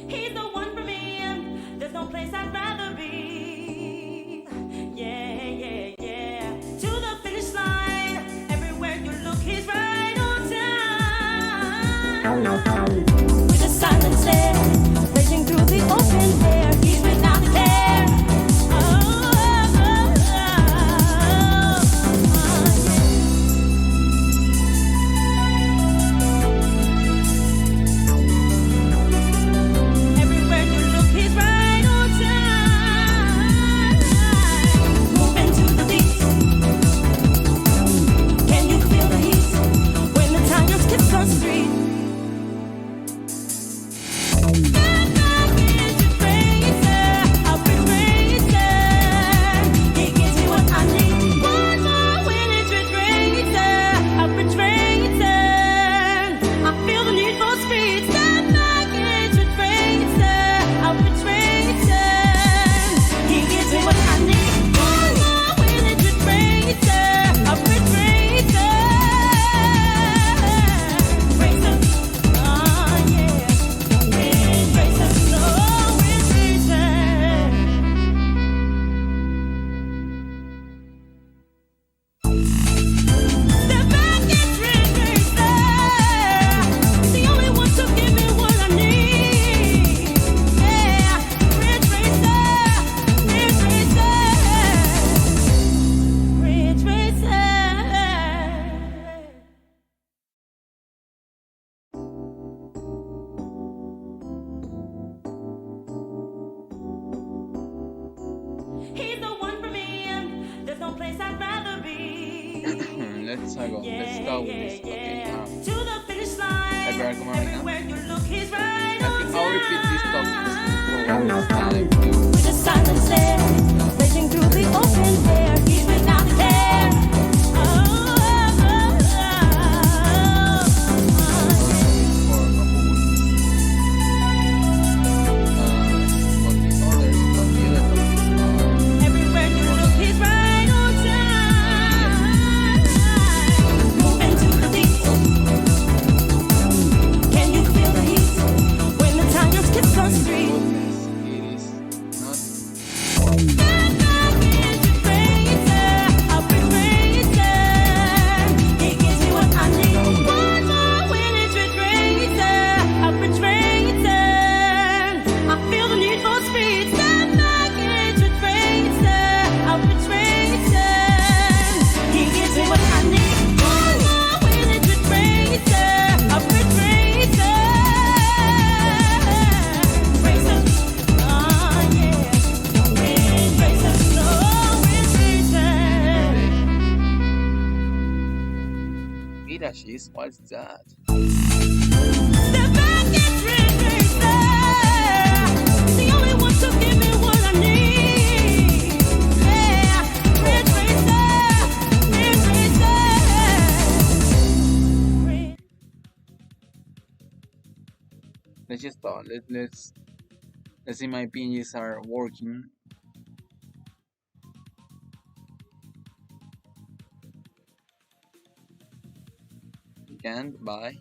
He's the one for me. There's no place I'd rather be. Yeah, yeah, yeah. To the finish line. Everywhere you look, he's right on time. With a silent stare, racing through the open air. He's without care. Oh, oh, oh, everywhere you look, he's right on time. Moving to the beat. Can you feel the heat when the tigers kiss the street? He's the one for me. There's no place I'd rather be. Let's go with this. Okay. To the finish line. Everywhere come on right now. Everywhere you look, he's right I on think I'll repeat this topic for one more time. With a silent stare, racing through the open air. He's without care. Oh, oh, oh, everywhere you look, he's right on time. Moving to the beat. Can you feel the heat when the tigers kiss the street? It is not. Cheese, what's that? The only one to give me what I need. Yeah, Ridge Racer. Let's just start. Let's see my pinches are working. Can't buy.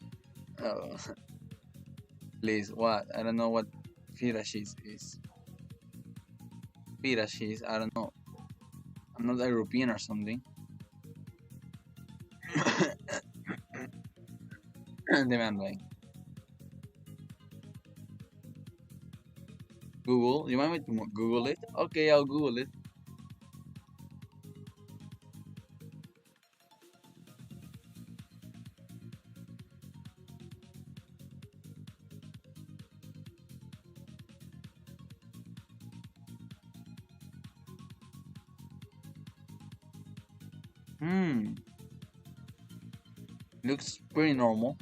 Oh, please, what? I don't know what feta cheese is. Feta cheese, I don't know. I'm not European or something. Demanding. Google, you want me to Google it? Okay, I'll Google it. Looks pretty normal.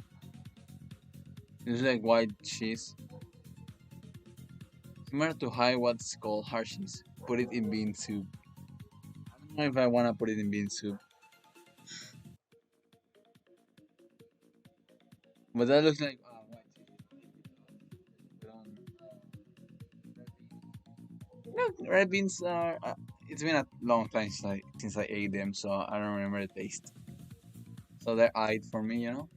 It's like white cheese. Similar to what's called hard cheese. Put it in bean soup. I don't know if I wanna put it in bean soup. But that looks like white cheese. Look, red beans are. It's been a long time since I ate them, so I don't remember the taste. So they're eyed for me, you know.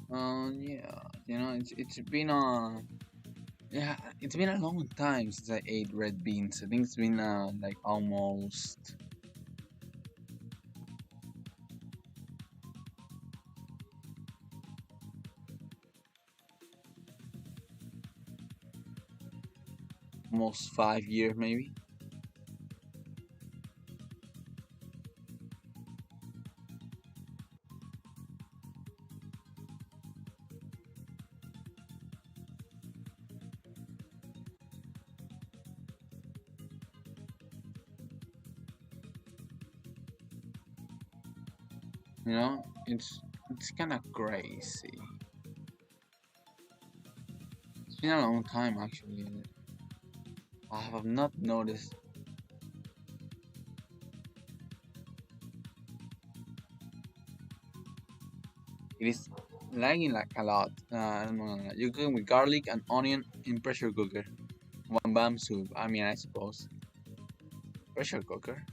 Yeah, it's been yeah, it's been a long time since I ate red beans. I think it's been like almost 5 years maybe. It's kind of crazy. It's been a long time actually. I have not noticed. It is lagging like a lot. I don't know. You cook with garlic and onion in pressure cooker. One bam soup. I mean, I suppose pressure cooker.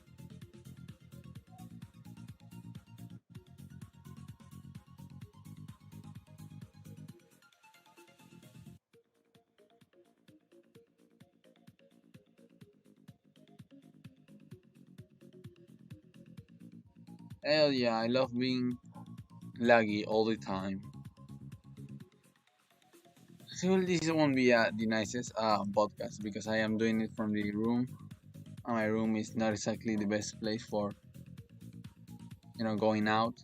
Hell yeah, I love being laggy all the time. So this won't be the nicest podcast because I am doing it from the room. My room is not exactly the best place for going out.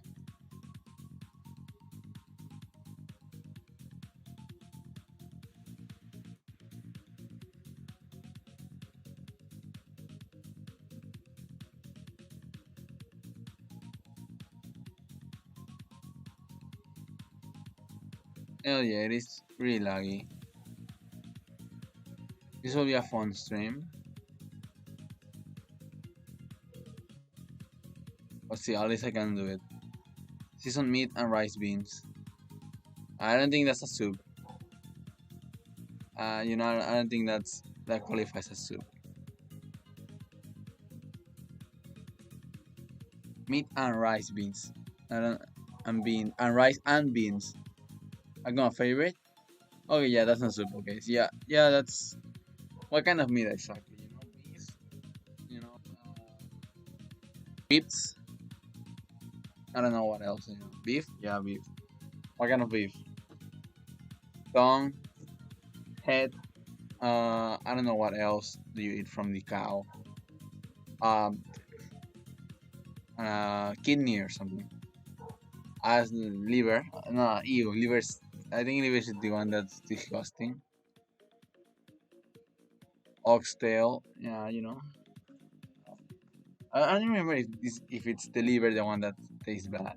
Hell yeah, it is really laggy. This will be a fun stream. But see, at least I can do it. Seasoned meat and rice beans. I don't think that's a soup. I don't think that qualifies as soup. Meat and rice beans. I don't and rice and beans. I got a favorite. Okay, yeah, that's not soup. Okay, so yeah, that's what kind of meat exactly? Beef. You know, ribs. I don't know what else. Beef. Yeah, beef. What kind of beef? Tongue, head. I don't know what else do you eat from the cow. Um, kidney or something. As liver. No, ew, liver's. I think liver is the one that's disgusting. Oxtail. Yeah, I don't remember if it's the liver the one that tastes bad.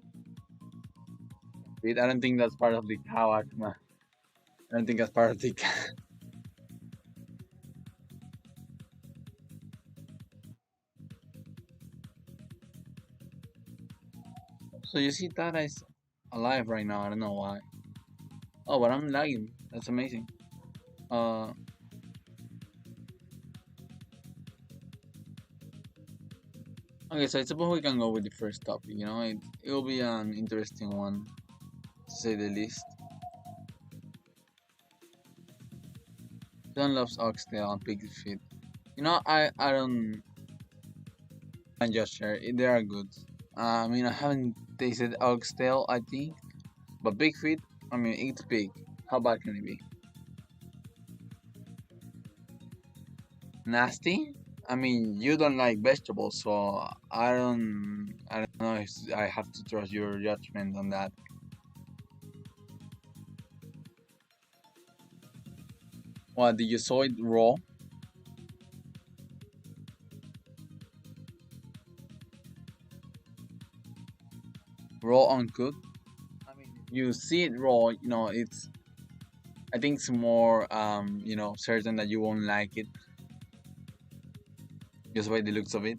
I don't think that's part of the cow akma. I don't think that's part of the cow. So you see Tata is alive right now. I don't know why. Oh, but I'm lagging. That's amazing. Uh, okay, so I suppose we can go with the first topic. It will be an interesting one, to say the least. John loves oxtail and pig's feet. I don't. I just share. They are good. I mean, I haven't tasted oxtail. I think, but pig feet. I mean, it's pig. How bad can it be? Nasty? I mean, you don't like vegetables, so I don't know if I have to trust your judgment on that. What did you saw it raw? Raw uncooked? I mean, you see it raw, it's I think it's more certain that you won't like it just by the looks of it.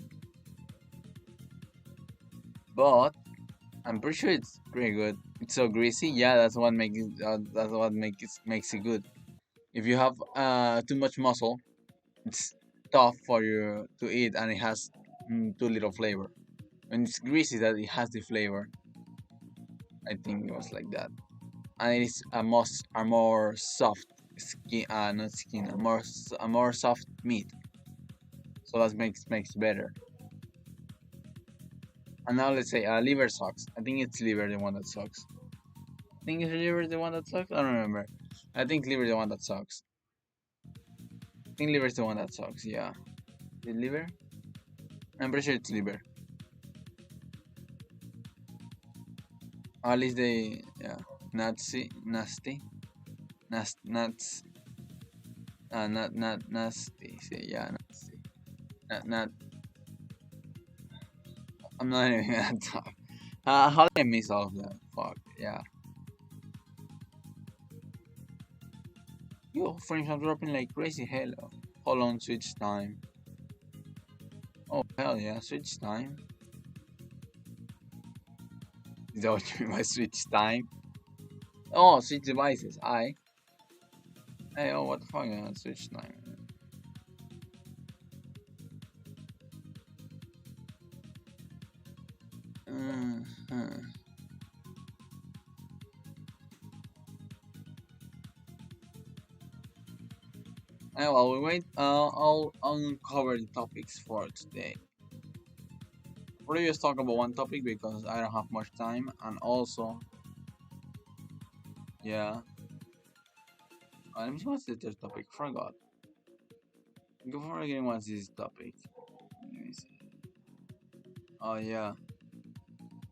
But I'm pretty sure it's pretty good. It's so greasy. Yeah, that's what makes it good. If you have too much muscle, it's tough for you to eat, and it has too little flavor. When it's greasy, that it has the flavor. I think it was like that. and it is a more soft skin, not skin, a more soft meat. So that makes better. And now let's say liver sucks. I think it's liver the one that sucks. I think it's liver the one that sucks. I don't remember. I think liver the one that sucks. I think liver is the one that sucks. Yeah, the liver. I'm pretty sure it's liver. At least they nasty, nuts, not nasty. See, yeah, nasty. Not. I'm not even gonna talk. How did I miss all of that? Fuck, yeah. Yo, frames are dropping like crazy. Hello. Hold on, switch time. Oh, hell yeah, switch time. Is that what you mean by switch time? Oh, switch devices. Hey, oh, what the fuck? Switch time. While we wait, I'll uncover the topics for today. We'll just talk about one topic because I don't have much time, and also, yeah. Let me see what's the third topic. Forgot. Before again, what's this topic? Let me see. Oh yeah,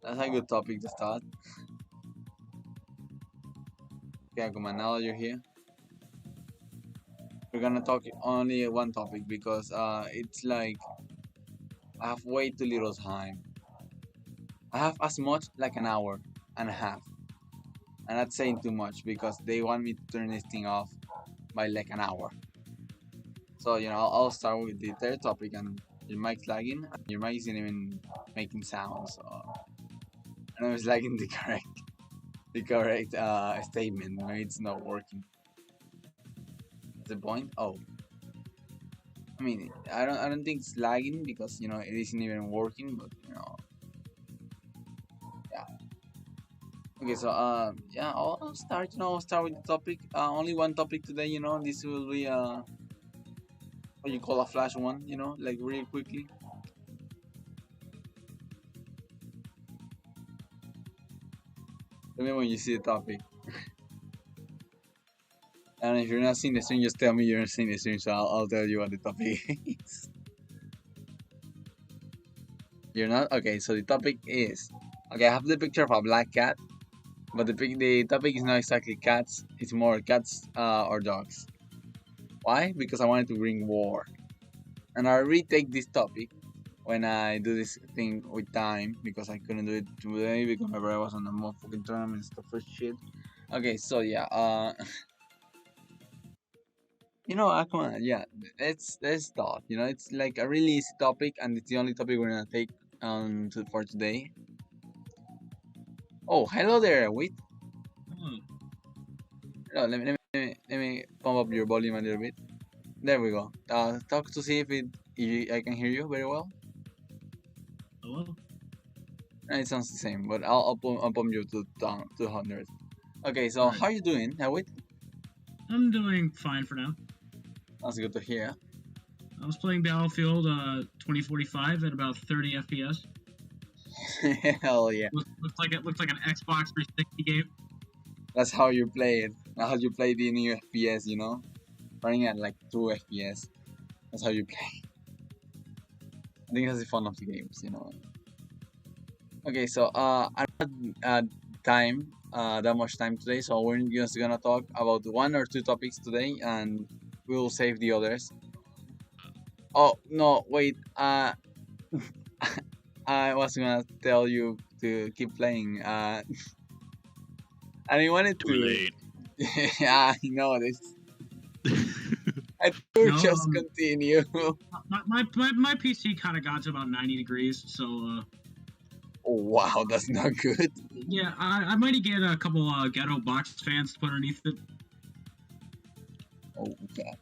that's a good topic to start. Okay, Akuma, now that you're here, we're gonna talk only one topic because it's like I have way too little time. I have as much like an hour and a half. And that's saying too much because they want me to turn this thing off by like an hour. So I'll start with the third topic, and your mic's lagging, and your mic isn't even making sounds. So I know it's lagging the correct statement. Maybe it's not working. That's the point. Oh, I mean, I don't think it's lagging because it isn't even working, but yeah. Okay, so yeah, I'll start. I'll start with the topic. Only one topic today. This will be what you call a flash one. Like really quickly. Let me when you see the topic. And if you're not seeing the stream, just tell me you're not seeing the stream, so I'll tell you what the topic is. You're not? Okay, so the topic is okay. I have the picture of a black cat, but the topic is not exactly cats. It's more cats or dogs. Why? Because I wanted to bring war, and I retake this topic when I do this thing with time because I couldn't do it today because I was on a motherfucking tournament and stuff for shit. Okay, so yeah, Akuma, yeah, let's start. It's like a really easy topic, and it's the only topic we're gonna take for today. Oh, hello there, wait. Hello, let me pump up your volume a little bit. There we go. Talk to see if I can hear you very well. Hello? It sounds the same, but I'll pump you to 200. Okay, so Alright. how are you doing? Wait, I'm doing fine for now. that's good to hear. I was playing Battlefield 2045 at about 30 FPS. Hell yeah. Looks like an Xbox 360 game. That's how you play it. That's how you play the new FPS, running at like 2 FPS. That's how you play. I think that's the fun of the games, Okay, so I don't have that much time today, so we're just gonna talk about one or two topics today, and we'll save the others. Oh no, wait. I was gonna tell you to keep playing. I didn't want it Too late. Yeah, I know this. I do No, just continue. my PC kind of got to about 90 degrees, so Oh wow, that's not good. yeah, I might get a couple ghetto box fans to put underneath it. Oh god.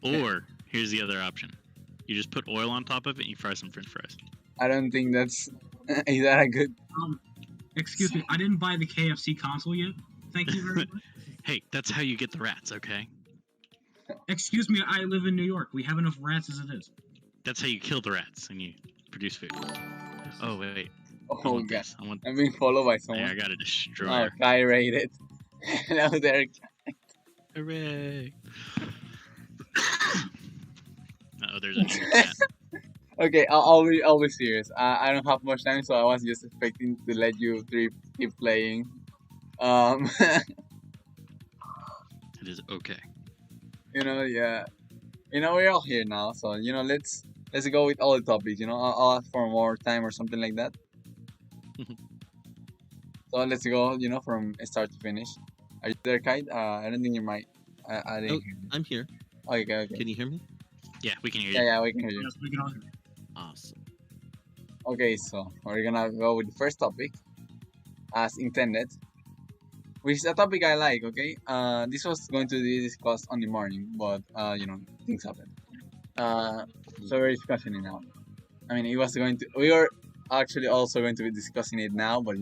Or here's the other option: you just put oil on top of it and you fry some French fries. I don't think that's is that a good. Excuse me, I didn't buy the KFC console yet. Thank you very much. Hey, that's how you get the rats, okay? Excuse me, I live in New York. We have enough rats as it is. That's how you kill the rats and you produce food. Oh wait, I Oh want god, this. I want. I'm being followed by I someone. gotta destroy Oh, her. Kai rated. Hello there. Hooray! Oh, there's another cat. Okay, I'll be serious. I don't have much time, so I was just expecting to let you three keep playing. It is okay. Yeah. We're all here now, so let's go with all the topics. I'll ask for more time or something like that. So let's go. From start to finish. Are you there, Kite? I don't think you might. I didn't Oh, hear you. I'm here. Okay. Can you hear me? Yeah, we can hear Yeah, you. yeah, we can hear you. Yes, we can all. Awesome. Okay, so we're gonna go with the first topic, as intended, which is a topic I like. Okay, this was going to be discussed on the morning, but things happen. So we're discussing it now. I mean, we were actually also going to be discussing it now, but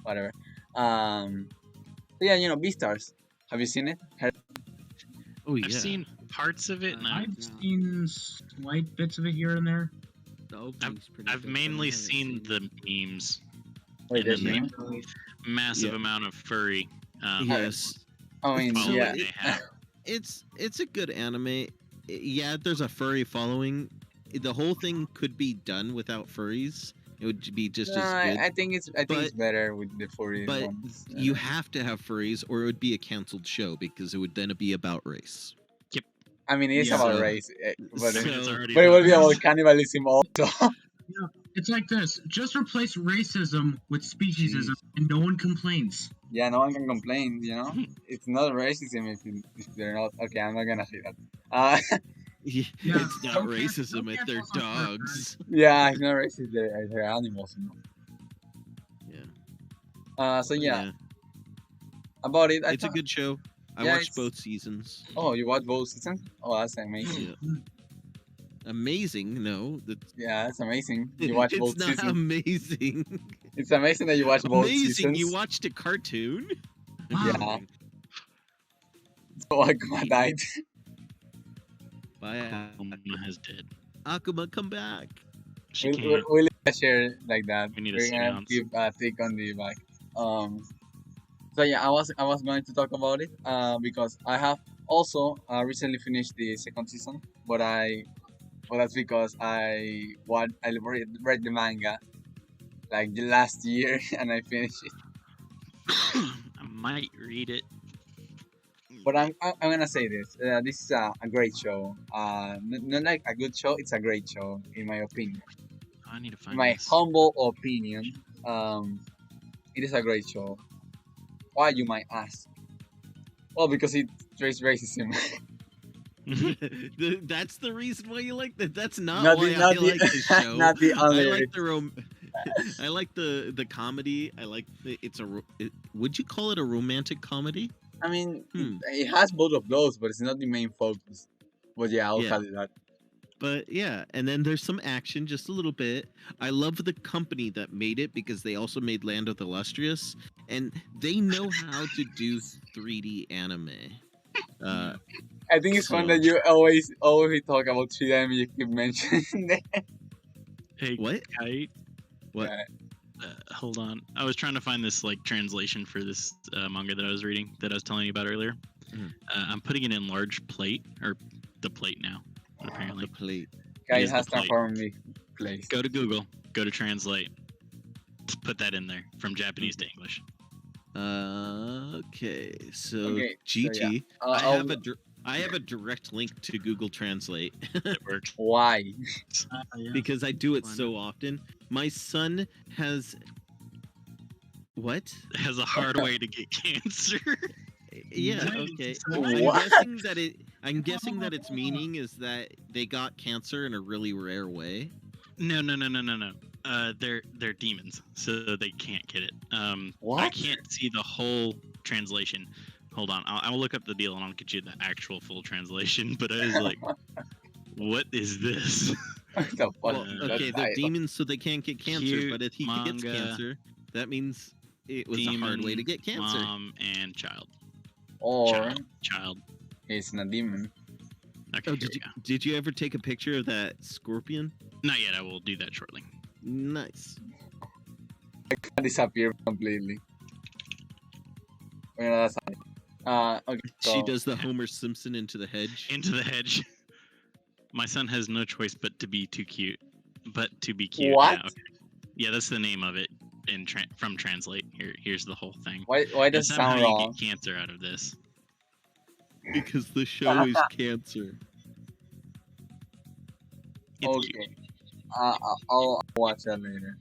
whatever. So yeah, Beastars. Have you seen it? Oh yeah. I've seen parts of it, and I've seen slight bits of it here and there. The opening's pretty I've good, but I mainly haven't seen it. the memes. Wait, And there's then, name? Massive Yeah. amount of furry. Yes. I mean, So yeah. they have. It's a good anime. Yeah, there's a furry following. The whole thing could be done without furries. It would be just No, as good. I think it's But- better with the furry But ones. you have to have furries, or it would be a canceled show because it would then be about race. I mean, it's Yeah. about So- race, but I mean, it's So- already it will be about- about cannibalism also. It's like this: just replace racism with speciesism, and no one complains. Yeah, no one can complain. It's not racism if they're not. Okay, I'm not gonna say that. Yeah, It's not don't racism cancel if they're us on Twitter, dogs. Yeah, it's not racist. They're animals. Yeah. So yeah, about it. It's a good show. I Yeah, watched it's- both seasons. Oh, you watch both seasons? Oh, that's amazing. Yeah. Amazing, no. Yeah, that's amazing. You watch It's both not seasons. amazing. It's amazing that you watch both Amazing, seasons. you watched a cartoon? Yeah. So Akuma died. Bye, Akuma is dead. Akuma, come back. She We'll can't. we'll share like that. We need a We're gonna seance. keep take on the back. So yeah, I was going to talk about it because I have also recently finished the second season, but that's because I read the manga like the last year and I finished it. I might read it. But I'm gonna say this. This is a great show. Not like a good show. It's a great show in my opinion. I need to In find my this. humble opinion, it is a great show. Why, you might ask? Well, because it traces racism. That's the reason why you like that. That's not, Not why the- I not the- like the show. not the I only like the I like the comedy. I like would you call it a romantic comedy? I mean, Hmm. it has both of those, but it's not the main focus. But yeah, I'll Yeah. call it that. But yeah, and then there's some action, just a little bit. I love the company that made it because they also made Land of the Lustrous, and they know how to do 3D anime. I think it's fun So- that you always talk about 3D and you keep mentioning that. Hey, What? Kite. What? Yeah. Hold on. I was trying to find this translation for this manga that I was reading that I was telling you about earlier. Mhm. I'm putting it in large plate or the plate now. Apparently, The plate. Guy is the has plate. transformed me. Place. go to Google, go to translate, put that in there from Japanese to English. Okay, so Okay, so GT. I I'll- have a direct link to Google Translate It works. Why? Yeah. because I do it Why so often. My son has what? It has a hard way to get cancer. Yeah, Wait, okay. so what? I'm guessing that its meaning is that they got cancer in a really rare way. No. They're demons, so they can't get it. I What? can't see the whole translation. Hold on, I'll look up the deal and I'll get you the actual full translation. But I was like, what is this? What the fuck? Well, is that okay, they're title? demons, so they can't get cancer. Cute But if he gets manga. cancer, that means It was a hard way to get cancer. Mom and child. Or Child. it's not a demon. Okay, Oh, here we go. did you ever take a picture of that scorpion? Not yet. I will do that shortly. Nice. Disappear completely. You know, that's okay. So, She does the Homer Simpson into the hedge. Into the hedge. My son has no choice but to be too cute. But to be cute. What? Yeah, okay. Yeah, that's the name of it from Translate. Here's the whole thing. Why does it Somehow sound you wrong? get cancer out of this. Because the show is cancer. It's Okay. cute. I'll watch that later.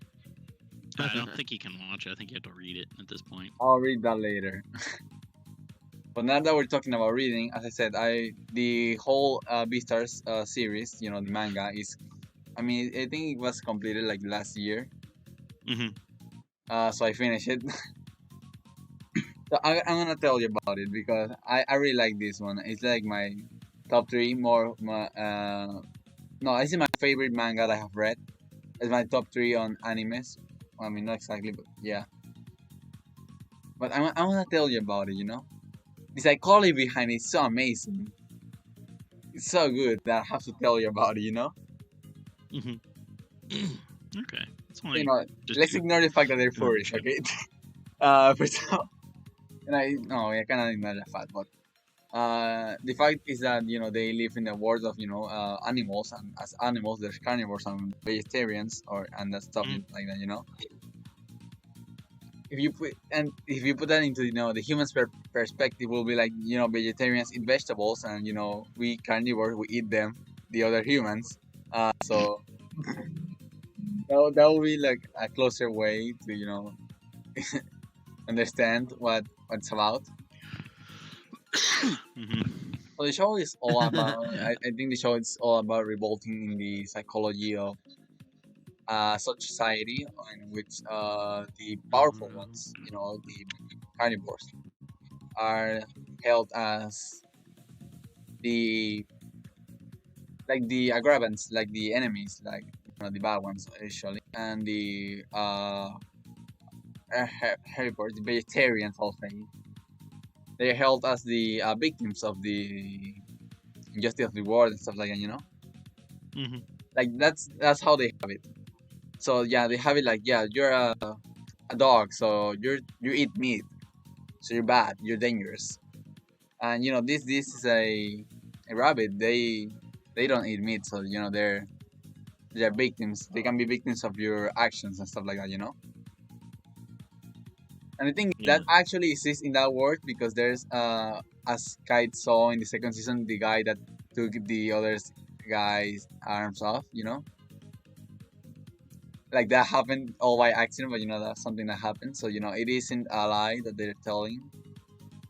I don't think you can watch it. I think you have to read it at this point. I'll read that later. But now that we're talking about reading, as I said, the whole Beastars series, you know, the manga is, I mean, I think it was completed like last year. Mm-hmm. So I finished it. So I'm gonna tell you about it because I really like this one. It's like my top three no, this is my favorite manga that I have read. It's my top three on animes. I mean, not exactly, but yeah. But I want to tell you about it, you know? The psychology behind it is so amazing. It's so good that I have to tell you about it, you know? Mm-hmm. Okay. That's You know, just let's do- ignore the fact that they're Oh, furries, shit. okay? First of all, I cannot ignore the fact, but the fact is that, you know, they live in the world of, you know, animals, and as animals, there's carnivores and vegetarians, and that stuff like that, you know? If you put that into, you know, the human's perspective, will be like, you know, vegetarians eat vegetables, and, you know, we carnivores, we eat them, the other humans. So that will be like a closer way to, you know, understand what it's about. Mhm. So the show is all about. I think the show is all about revolting in the psychology of such society in which the powerful ones, you know, the carnivores, are held as the aggravants, like the enemies, like, you know, the bad ones usually, and the herbivores, the vegetarians, I'll say, they're held as the victims of the injustice of the world and stuff like that, you know. Mhm. Like that's how they have it. So yeah, they have it like, yeah, you're a dog, so you eat meat, so you're bad, you're dangerous. And, you know, this is a rabbit. They don't eat meat, so, you know, they're victims. They can be victims of your actions and stuff like that, you know. And I think that actually exists in that world because there's as Kite saw in the second season, the guy that took the other guy's arms off, you know. Like that happened all by accident, but, you know, that's something that happened. So, you know, it isn't a lie that they're telling.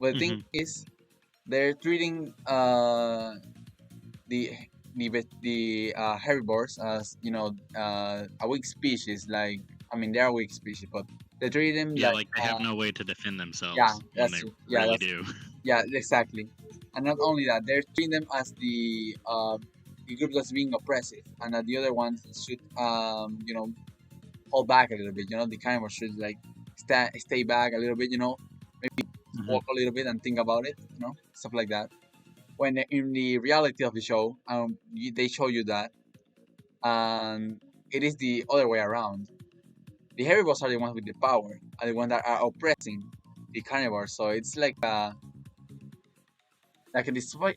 But the thing is, they're treating the herbivores as, you know, a weak species. Like, I mean, they're a weak species, but they treat them Yeah, like, like they have no way to defend themselves. yeah, when that's they true. Yeah, really that's do. Yeah, exactly. And not only that, they're treating them as the group that's being oppressive, and that the other ones should, you know, hold back a little bit. You know, the carnivores should like stay back a little bit. You know, maybe walk a little bit and think about it. You know, stuff like that. When in the reality of the show, they show you that, and it is the other way around. The herbivores are the ones with the power, are the ones that are oppressing the carnivores. So it's like a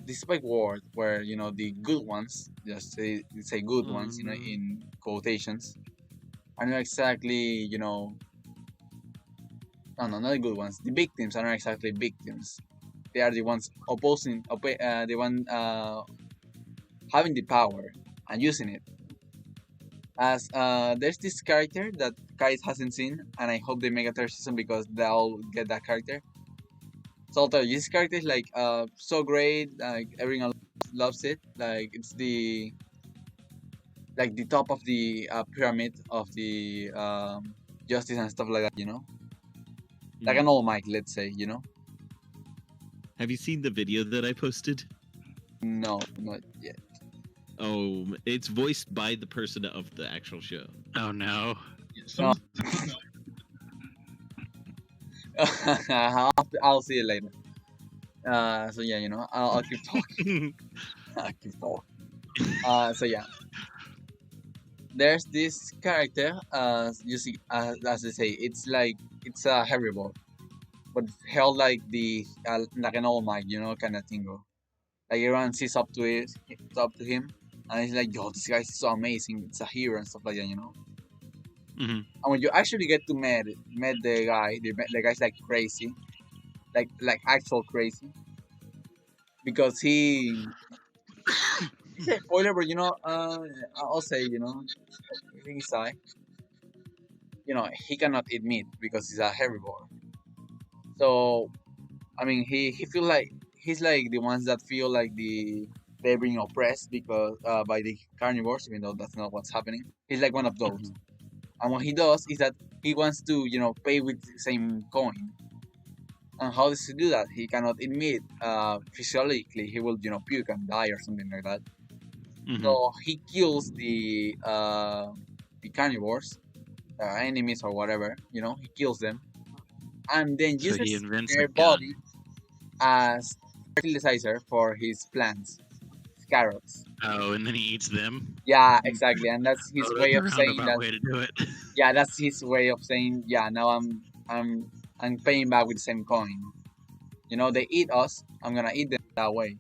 despite world where, you know, the good ones, just say good ones, you know, in quotations, are not exactly, you know, no, not the good ones. The victims are not exactly victims. They are the ones the one having the power and using it. As there's this character that Kite hasn't seen, and I hope they make a third season because they'll get that character. So I'll tell you, this character is like so great, like everyone loves it. Like it's the top of the pyramid of the justice and stuff like that, you know, like an All Might, let's say, you know. Have you seen the video that I posted? No, not yet. Oh, it's voiced by the person of the actual show. Oh no. No. I'll see it later. So yeah, you know, I'll keep talking. I'll keep talking. So yeah, there's this character. You see, as I say, it's a herbivore, but it's held like an all might, you know, kind of thing. Like everyone sees up to it, it's up to him, and it's like, yo, this guy's so amazing. It's a hero and stuff like that, you know. Mhm. And when you actually get to met the guy, the guy's like crazy, like actual crazy, because it's a spoiler, but you know, I'll say, you know, he's side, you know, he cannot eat meat because he's a herbivore. So I mean, he feel like he's like the ones that feel like they're being oppressed because by the carnivores, even though that's not what's happening. He's like one of those. And what he does is that he wants to, you know, pay with the same coin. And how does he do that? He cannot eat meat. Physiologically, he will, you know, puke and die or something like that. Mhm. So he kills the carnivores, enemies or whatever. You know, he kills them, and then So he uses invents a their gun. body as fertilizer for his plants, his carrots. Oh, and then he eats them. Yeah, exactly, and that's his Oh, way that's a of saying roundabout that. way to do it. Yeah, that's his way of saying, yeah, now I'm paying back with the same coin. You know, they eat us, I'm gonna eat them that way.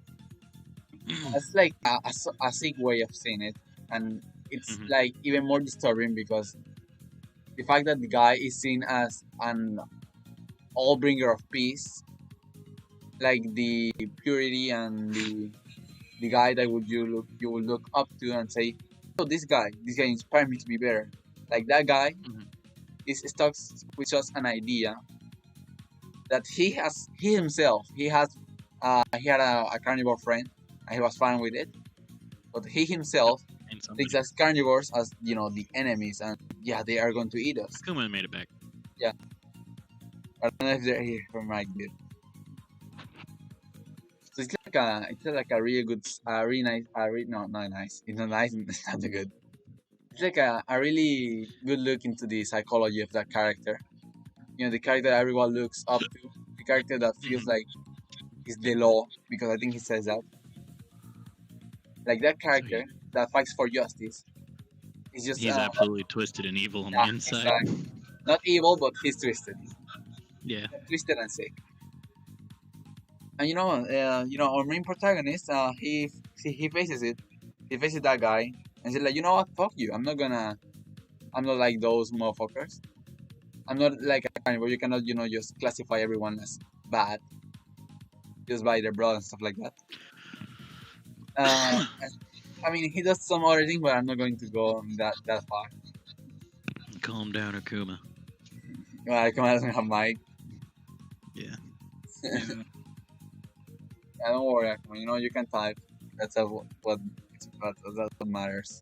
It's like a sick way of saying it, and it's Mhm. like even more disturbing because the fact that the guy is seen as an all bringer of peace, like the purity and the guy that you would look up to and say, oh, this guy inspired me to be better. Like that guy Mhm. is stuck with just an idea that he himself he had a carnivore friend and he was fine with it, but he Yep. himself And thinks somebody. as carnivores as, you know, the enemies, and yeah, they are going to eat us. Kuma made it back. Yeah, I don't know if they're here from my good. So it's like a really good, really nice, no, not nice. It's not nice. It's not too good. It's like a really good look into the psychology of that character. You know, the character everyone looks up to, the character that feels Mhm. like he's the law, because I think he says that. Like that So character that fights for justice is just he's absolutely twisted and evil on the yeah, inside. exactly. Not evil, but he's twisted. Yeah. Twisted and sick. And you know, our main protagonist, he faces it. He faces that guy and said like, you know what, fuck you. I'm not like those motherfuckers. I'm not like a carnivore. You cannot, you know, just classify everyone as bad just by their blood and stuff like that. And, I mean, he does some other thing, but I'm not going to go on that far. Calm down, Akuma. Well, I come out and have mic. Yeah. Yeah. Yeah, don't worry, Akuma. You know, you can type. That's that's what matters.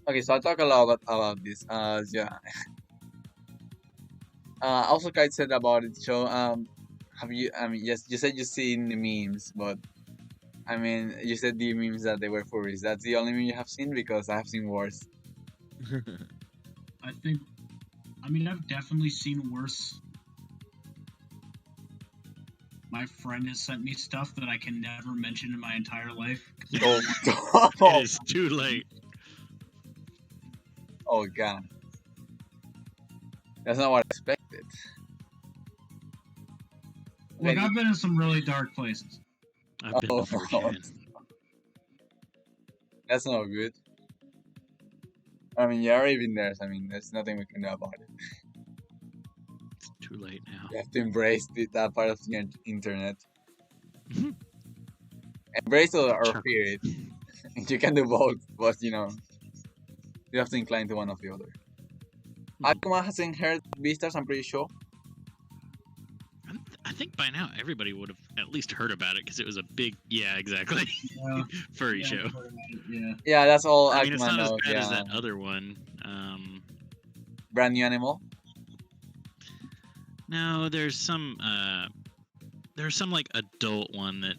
Okay, so I talk a lot about this. Yeah. Also, Kite said about it. So, have you? I mean, yes, you said you've seen the memes, but I mean, you said the memes that they were furries. That's the only meme you have seen, because I have seen worse. I mean, I've definitely seen worse. My friend has sent me stuff that I can never mention in my entire life. Oh, It is too late. oh god, that's not what I expected. Look, Okay, I've been in some really dark places. I've been oh, to 4chan. that's not good. I mean, you're already been there. So, I mean, there's nothing we can do about it. It's too late now. You have to embrace that part of the internet. Mhm. Embrace or Chuckle. fear it. You can do both, but you know, you have to incline to one or the other. Mhm. Akuma hasn't heard Beastars, I'm pretty sure. I think by now everybody would have at least heard about it because it was a big, yeah, exactly, Yeah, furry yeah, show. yeah. Yeah, that's all I mean, it's Akuma not as knows. bad as Yeah, that other one. brand new animal. No, there's some like adult one that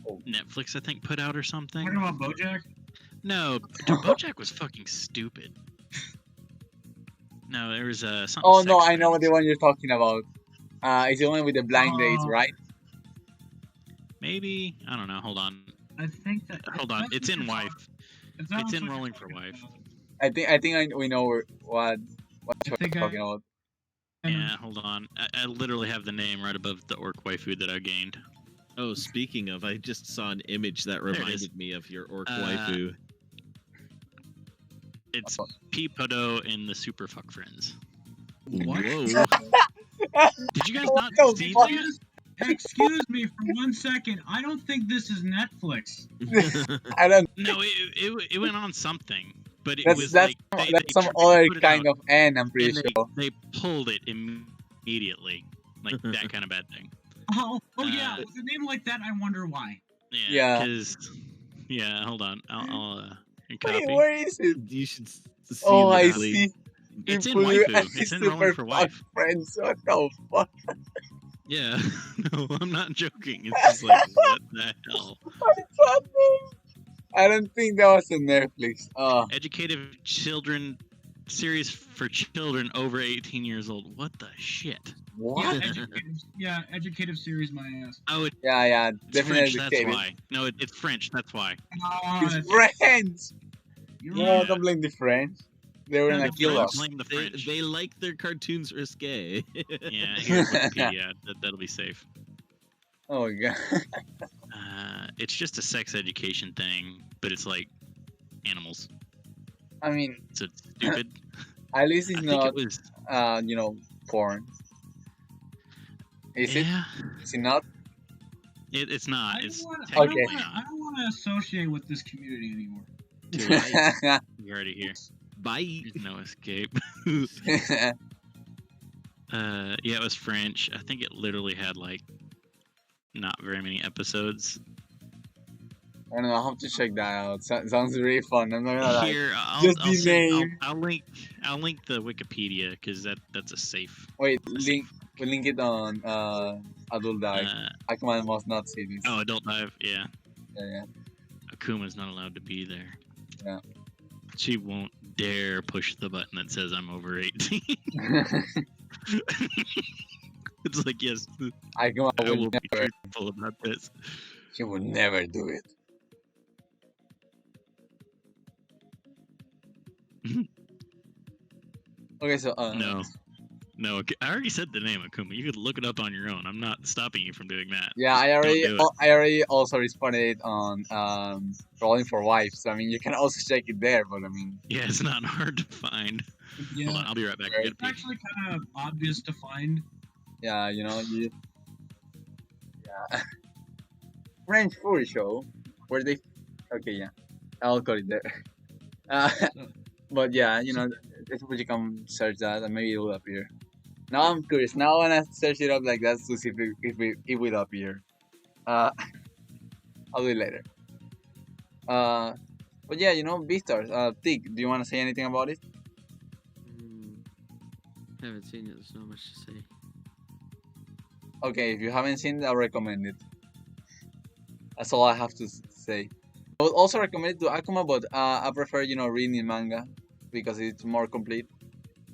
Oh. Netflix I think put out or something. Talking about BoJack? No, dude, BoJack was fucking stupid. No, there was something. Oh no, sex I know things. the one you're talking about. It's the one with the blind dates, Oh. right? Maybe I don't know. Hold on. I think that. Hold if on. that's It's what in you're wife. talking- if that It's was in what you're rolling for talking wife. about, I think we know what I show think you're talking about. Yeah, hold on. I literally have the name right above the orc waifu that I gained. Oh, speaking of, I just saw an image that it is. reminded me of your orc Uh, waifu. It's Peepodo and the Super Fuck Friends. What? Whoa. Did you guys What not the see fuck? that? Excuse me for 1 second. I don't think this is Netflix. I don't. No, it went on something, but it That's was that's like that's some they other put it kind out, of N. I'm pretty and sure. they pulled it immediately, like that kind of bad thing. Oh yeah. Uh, With a name like that, I wonder why. Yeah, Yeah. because hold on, I'll Wait, copy. where is it? You should see Oh, the I plate. see. It's in People waifu. and It's in super rolling for fuck wife. friends. What the fuck? Yeah, no, I'm not joking. It's just like what the hell. What's happening? I don't think that was on Netflix. Educative children series for children over 18 years old. What the shit? What? Educative series, my ass. Oh, Yeah, it's definitely French. That's educated. why. No, it's French. That's why. It's French. You're No, right. don't blame the French. They were gonna The kill French us. blame the French. They like their cartoons risque. Yeah, here's Wikipedia. That'll be safe. Oh god. It's just a sex education thing, but it's like animals. I mean, So it's stupid. at least I it's think not, it was. porn. Is it? Yeah, Is it not? it's not. I It's don't wanna- technically Okay. I don't want to associate with this community anymore. Too right. You're already here. Bye. There's no escape. Yeah, it was French. I think it literally had like not very many episodes. I don't know. I'll have to check that out. Sounds really fun. I'm not gonna lie. Here, Just the name. I'll link the Wikipedia because that's a safe. Wait, we'll link it on Adult Dive. Akuma must not see this. Oh, Adult Dive. Yeah, Yeah. Akuma's not allowed to be there. Yeah. She won't dare push the button that says I'm over 18. It's like, yes, Akuma I will will be never. truthful about this. She would never do it. Okay, so No, I already said the name Akuma. You could look it up on your own. I'm not stopping you from doing that. yeah, Just don't do it. I already also responded on Rolling for Wife. So I mean, you can also check it there. But I mean, Yeah, it's not hard to find. Yeah. Hold on, I'll be right back. I Right. gotta It's pee. actually kind of obvious to find. yeah, you. Yeah. French Furry show where they. Okay, yeah, I'll call it there. Uh, but yeah, it's where you can search that and maybe it will appear. Now I'm curious. Now I wanna search it up like that to see if it will appear. I'll do it later. But yeah, Beastars. Tig, do you wanna say anything about it? Haven't seen it. There's not much to say. Okay, if you haven't seen it, I'll recommend it. That's all I have to say. I would also recommend it to Akuma, but I prefer, reading manga because it's more complete.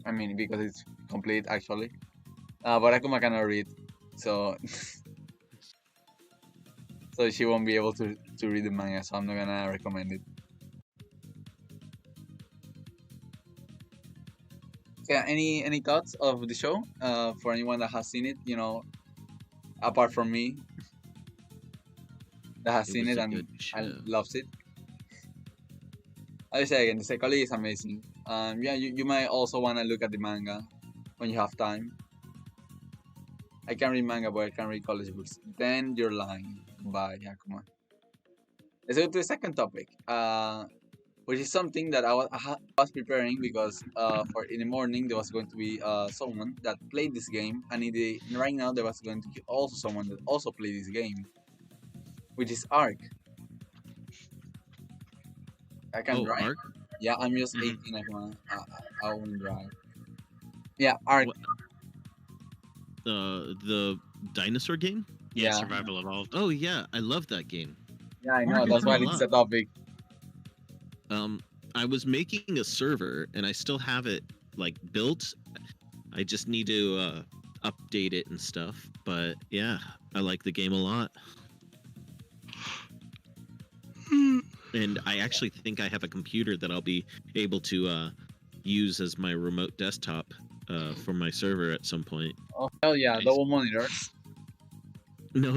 I mean, because it's complete actually. But Akuma cannot read, so so she won't be able to read the manga. So I'm not gonna recommend it. Yeah. Any thoughts of the show? For anyone that has seen it, apart from me, that has seen was it a and good show. loves it. I'll say again, the psychology is amazing. Yeah, you might also want to look at the manga when you have time. I can read manga, but I can't read college books. Then you're lying. Bye, Yakuma. Let's go to the second topic, which is something that I was preparing because for in the morning there was going to be someone that played this game, and right now there was going to be also someone that also played this game, which is Ark. I can Oh, drive. Ark? Yeah, I'm just Mhm. 18. I won't drive. Yeah, Ark. What- The dinosaur game? Yeah, Yeah. Survival Evolved. Oh yeah, I love that game. Yeah, I know. Ark is That's why pretty it's a topic. I was making a server and I still have it like built. I just need to update it and stuff. But yeah, I like the game a lot. And I actually think I have a computer that I'll be able to use as my remote desktop for my server at some point. Oh hell yeah, Nice. double monitors. No,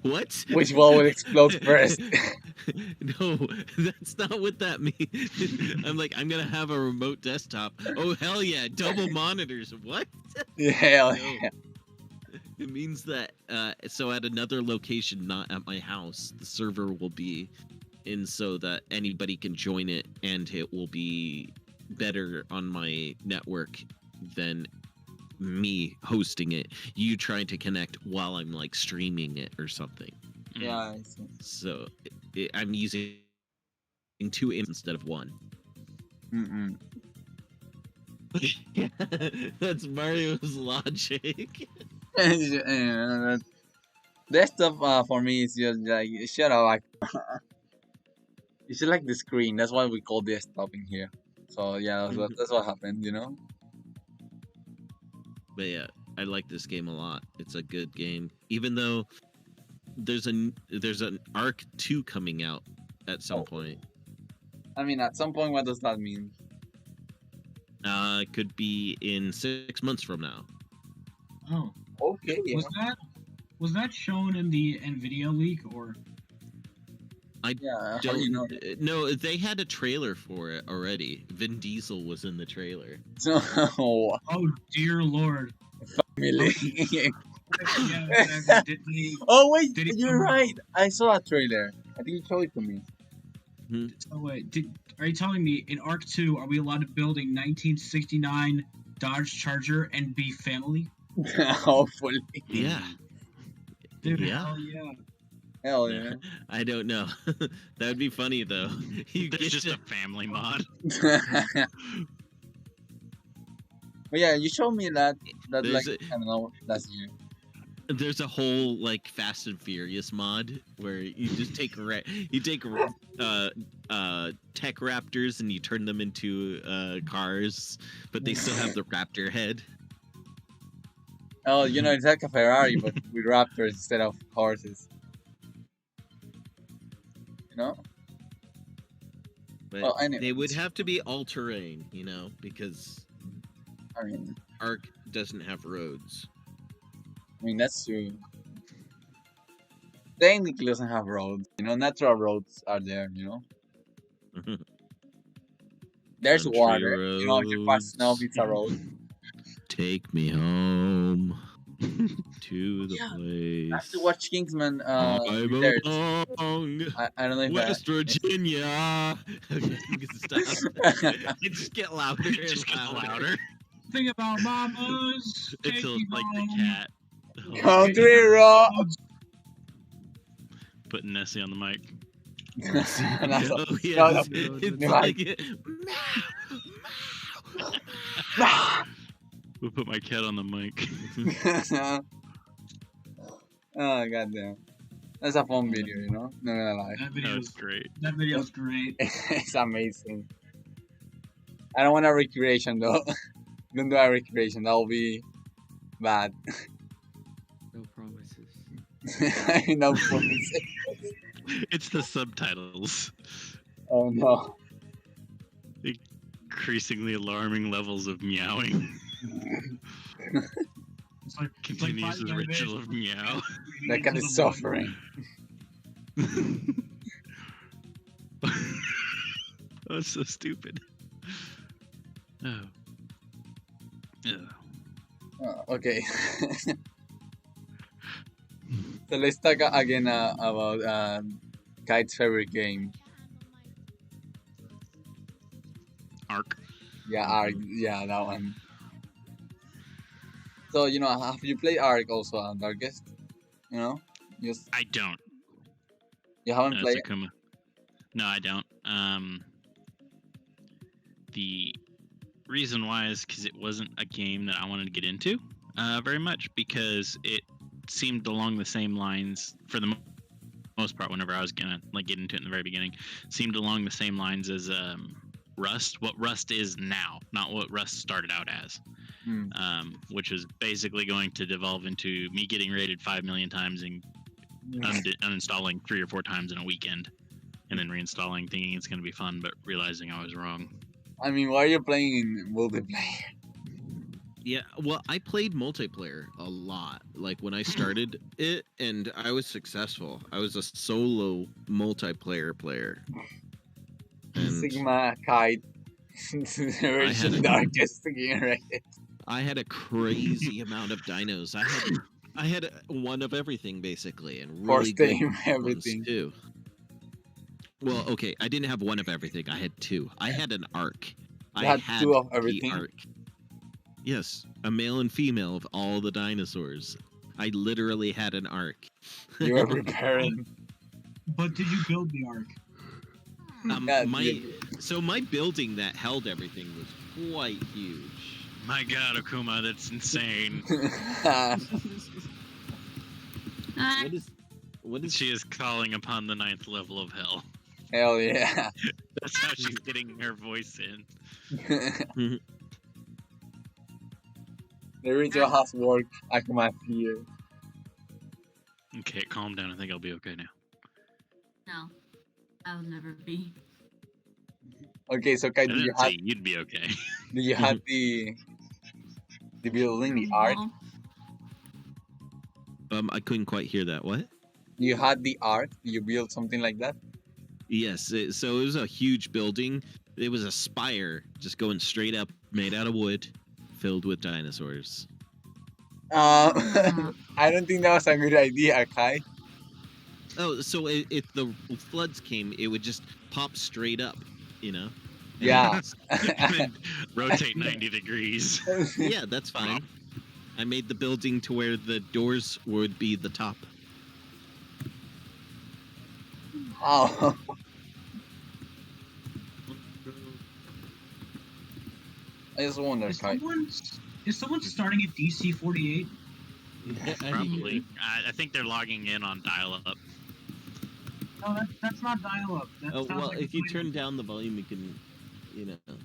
what? Which one will explode first? No, that's not what that means. I'm like, I'm gonna have a remote desktop. Oh hell yeah, double monitors. What? Yeah, hell No. yeah. It means that so at another location, not at my house, the server will be in so that anybody can join it, and it will be better on my network than me hosting it. You trying to connect while I'm like streaming it or something. Yeah, I see. So I'm using 2 instead of 1. Mm-mm. That's Mario's logic. Yeah, that stuff for me is just like shut up. Like you should like the screen. That's why we call desktop in here. So yeah, that's what happened. You know. But yeah, I like this game a lot. It's a good game, even though there's an Arc 2 coming out at some point. I mean, at some point, what does that mean? It could be in 6 months from now. Oh, Okay. Yeah. was that shown in the Nvidia leak or? Yeah. How do you know? No, they had a trailer for it already. Vin Diesel was in the trailer. Oh, Oh dear lord! family. Yeah, exactly. Did they, Oh wait, Did it you're come out? right. I saw a trailer. I think you showed it to me. oh wait, are you telling me in Arc 2 are we allowed to build a 1969 Dodge Charger and be family? Hopefully. Yeah. Dude, Yeah. hell yeah! Hell yeah. I don't know. That would be funny though. You There's get just to- a family mod. But yeah, you showed me that like There's I don't know last year. There's a whole like Fast and Furious mod where you just take tech raptors and you turn them into cars, but they still have the raptor head. Oh, you know, it's like a Ferrari, but with raptors instead of horses. You know? But Well, they anyways. would have to be all terrain, because I mean, Ark doesn't have roads. that's true. Technically doesn't have roads. You know, natural roads are there, you know? There's Country water. You know, if you pass snow, roads. it's a road. Take me home to the Yeah, I place. have to watch Kingsman I Returns. belong. I don't know if West Virginia. Okay, you can stop. that... It just get louder It and just gets louder. louder Thing about mamas. until take me like the home. cat. Country road. Putting Nessie on the mic. That's Oh no, yeah, no. it's No, like We'll put my cat on the mic. Oh goddamn. That's a fun video, you know? Not gonna lie. That That was video's great. that video's great. It's amazing. I don't want a recreation though. Don't do a recreation, that'll be bad. No promises. No promises. It's the subtitles. Oh no. Increasingly alarming levels of meowing. It's like Continues the fighting ritual of meow. That cat is suffering. That's so stupid. Oh. Yeah. Okay. So let's talk again about Kite's favorite game. Arc. Yeah, Ark. Yeah, that one. So you know, have you played Ark also, Darkest? You know, just I don't. you haven't played. Sakuma. No, I don't. The reason why is because it wasn't a game that I wanted to get into very much, because it seemed along the same lines for the most part. Whenever I was gonna like get into it in the very beginning, seemed along the same lines as Rust, what Rust is now, not what Rust started out as. Hmm. Which is basically going to devolve into me getting raided 5 million times and uninstalling 3 or 4 times in a weekend, and then reinstalling, thinking it's going to be fun, but realizing I was wrong. I mean, why are you playing in multiplayer? Yeah, well, I played multiplayer a lot. Like when I started it, and I was successful. I was a solo multiplayer player. And Sigma Kite. Generation Darkest game, right? I had a crazy amount of dinos. I had one of everything basically, and really First good name, ones everything. too. Well, okay, I didn't have one of everything. I had two. I had an arc. You I had two of the everything? arc. Yes, a male and female of all the dinosaurs. I literally had an arc. You were preparing. But did you build the ark? Yeah, my building that held everything was quite huge. My God, Akuma, that's insane. What is She is calling upon the 9th level of hell. Hell yeah. That's how she's getting her voice in. The ritual has worked. I command fear. Okay, calm down. I think I'll be okay now. No, I will never be. Okay, so Kai, I do you didn't have say you'd be okay. do you have the building, the arc? I couldn't quite hear that. What? You had the arc? You built something like that? Yes. So it was a huge building. It was a spire just going straight up, made out of wood, filled with dinosaurs. I don't think that was a good idea, Kai. Oh, so if the floods came, it would just pop straight up, you know? And Yeah. And then rotate 90 degrees. Yeah, that's fine. I made the building to where the doors would be the top. Oh. I just wonder, Kai. Is someone starting at DC 48? Probably. I think they're logging in on dial-up. No, that's not dial-up. That Oh sounds well, like if you turn down the volume, you can, you know.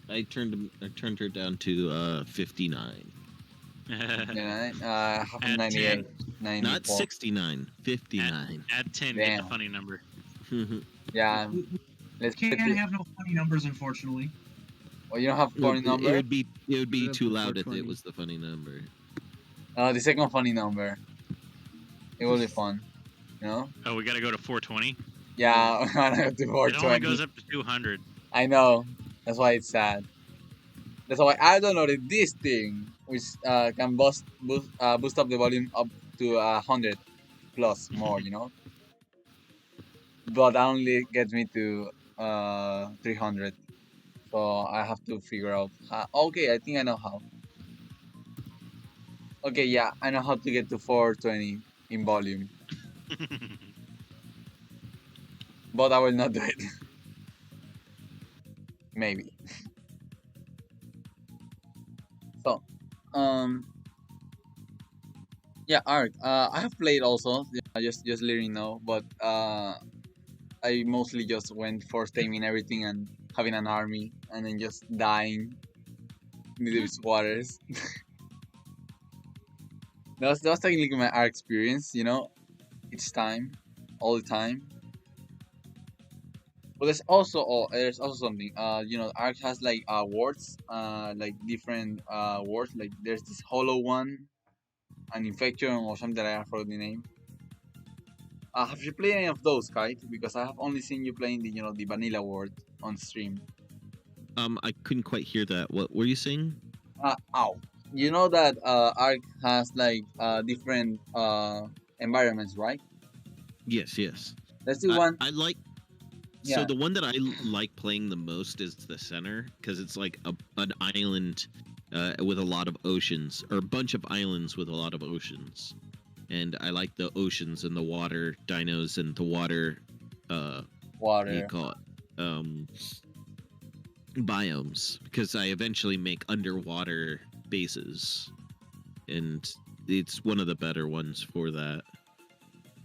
I turned her down to 59. Yeah, half Add 98, 10. 94. Not 69, 59. Add 10, get the Damn. funny number. Yeah. Let's Can't put it. have no funny numbers, unfortunately. Well, you don't have funny number? It would be Yeah, too for loud if 420. it was the funny number. The second funny number. It will be fun. You know? Oh, we gotta go to 420? Yeah, I want to go to It only 420. goes up to 200. I know. That's why it's sad. That's why I downloaded this thing, which can boost up the volume up to 100 plus more, you know. But that only gets me to 300. So I have to figure out. Okay, I think I know how. Okay, yeah, I know how to get to 420 in volume, but I will not do it. Maybe. So, yeah, Ark. I have played also. Yeah, just letting you know, but I mostly just went for taming everything and having an army, and then just dying in these waters. that was technically my Ark experience. You know, each time, all the time. But there's also something. You know, Ark has like words, like different words. Like there's this hollow one, an infection or something. I forgot the name. Have you played any of those, Kite? Because I have only seen you playing the the vanilla world on stream. I couldn't quite hear that. What were you saying? Ow. You know that Ark has like different environments, right? Yes, yes. That's the one. I like. Yeah. So the one that I like playing the most is the center because it's like an island with a lot of oceans, or a bunch of islands with a lot of oceans, and I like the oceans and the water dinos and the water. What do you Water. call it? Biomes, because I eventually make underwater bases, and it's one of the better ones for that.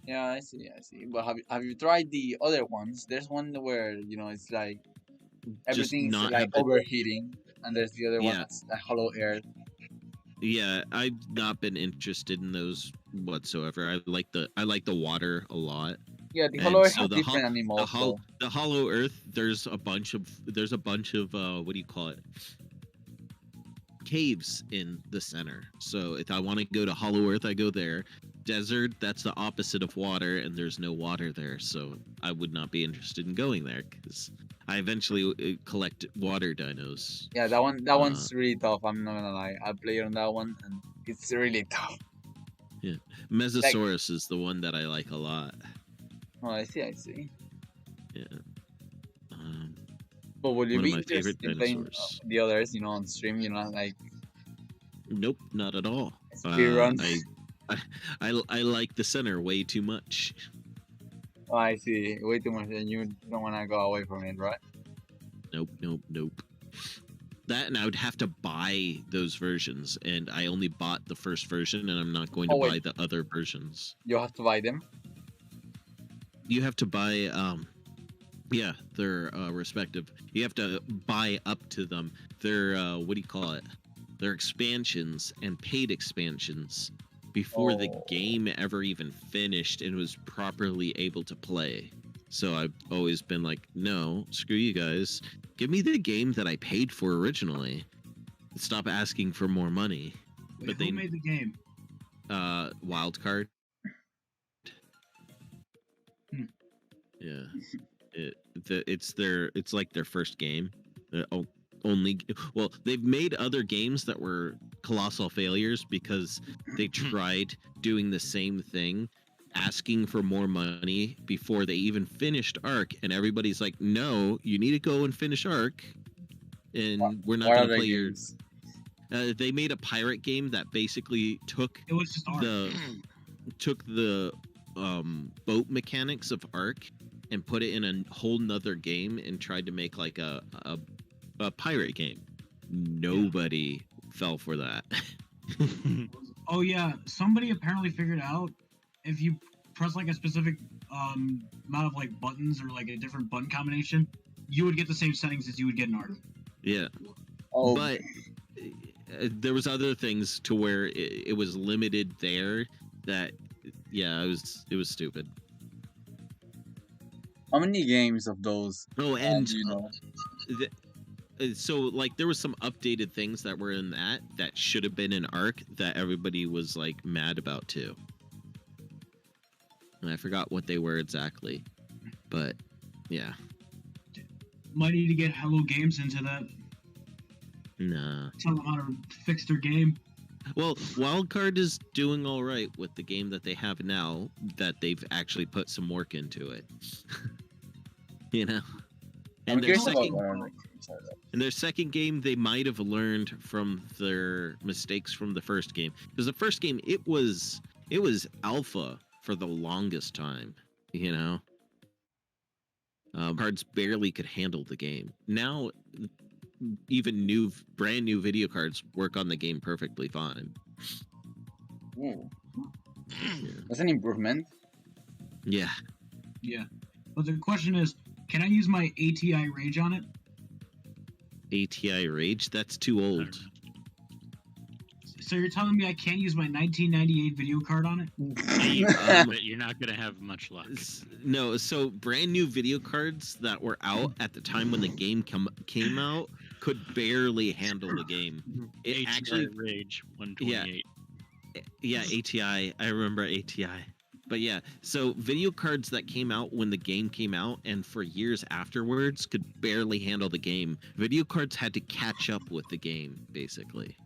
Yeah, I see. But have you tried the other ones? There's one where it's like everything's not like have the overheating, and there's the other one Yeah. that's a hollow earth. Yeah, I've not been interested in those whatsoever. I like the water a lot. Yeah, the And hollow earth so has different animals though. the hollow earth, there's a bunch of what do you call it? Caves in the center. So if I want to go to hollow earth, I go there. Desert, that's the opposite of water, and there's no water there, so I would not be interested in going there because I eventually collect water dinos. Yeah, that one's really tough. I'm not gonna lie. I played on that one, and it's really tough. Mesosaurus is the one that I like a lot. Oh, I see. Yeah. But would you One of be my favorite interested in playing dinosaurs. the others, on stream? Like Nope, not at all. speedruns? I like the center way too much. Oh, I see. Way too much, and you don't want to go away from it, right? Nope. That, and I would have to buy those versions, and I only bought the first version, and I'm not going to Oh, buy wait. the other versions. You have to buy them. You have to buy, they're respective. You have to buy up to them. They're what do you call it? They're expansions and paid expansions before the Oh. game ever even finished and was properly able to play. So I've always been like, no, screw you guys. Give me the game that I paid for originally. Stop asking for more money. Wait, But who they- made the game? Wildcard. Hmm. Yeah. It's like their first game. They've made other games that were colossal failures because they tried doing the same thing, asking for more money before they even finished Ark, and everybody's like, no, you need to go and finish Ark, and we're not What going to other play your games? they made a pirate game that basically took It was just art. the boat mechanics of Ark and put it in a whole nother game and tried to make like a pirate game. Nobody fell for that. Oh yeah, somebody apparently figured out if you press like a specific amount of like buttons or like a different button combination, you would get the same settings as you would get in art. Yeah, Oh, but there was other things to where it was limited there. That it was stupid. how many games of those? Oh, and do you know? so like there was some updated things that were in that should have been in Ark that everybody was like mad about too. And I forgot what they were exactly, but yeah, Might need to get Hello Games into that. nah. Tell them how to fix their game. Well, Wildcard is doing all right with the game that they have now. That they've actually put some work into it. You know, I'm and their curious about second what other games are there. in their second game, they might have learned from their mistakes from the first game. Because the first game, it was alpha for the longest time. You know, cards barely could handle the game. Now, even brand new video cards work on the game perfectly fine. Ooh, Yeah. that's an improvement. Yeah. Yeah. But the question is, can I use my ATI Rage on it? ATI Rage? That's too old. So you're telling me I can't use my 1998 video card on it? But you're not gonna have much luck. No, so brand new video cards that were out at the time when the game came out could barely handle the game. It ATI actually, Rage 128. yeah, ATI. I remember ATI. But yeah, so video cards that came out when the game came out and for years afterwards could barely handle the game. Video cards had to catch up with the game, basically.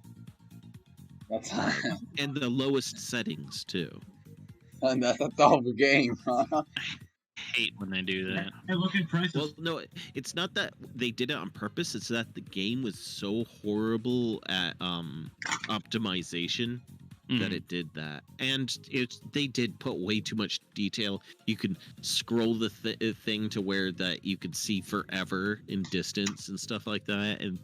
That's And the lowest settings, too. that's a tough game. Hate when they do that. Hey, look at prices. Well, no, it's not that they did it on purpose. It's that the game was so horrible at optimization that it did that. And they did put way too much detail. You could scroll the thing to where that you could see forever in distance and stuff like that. And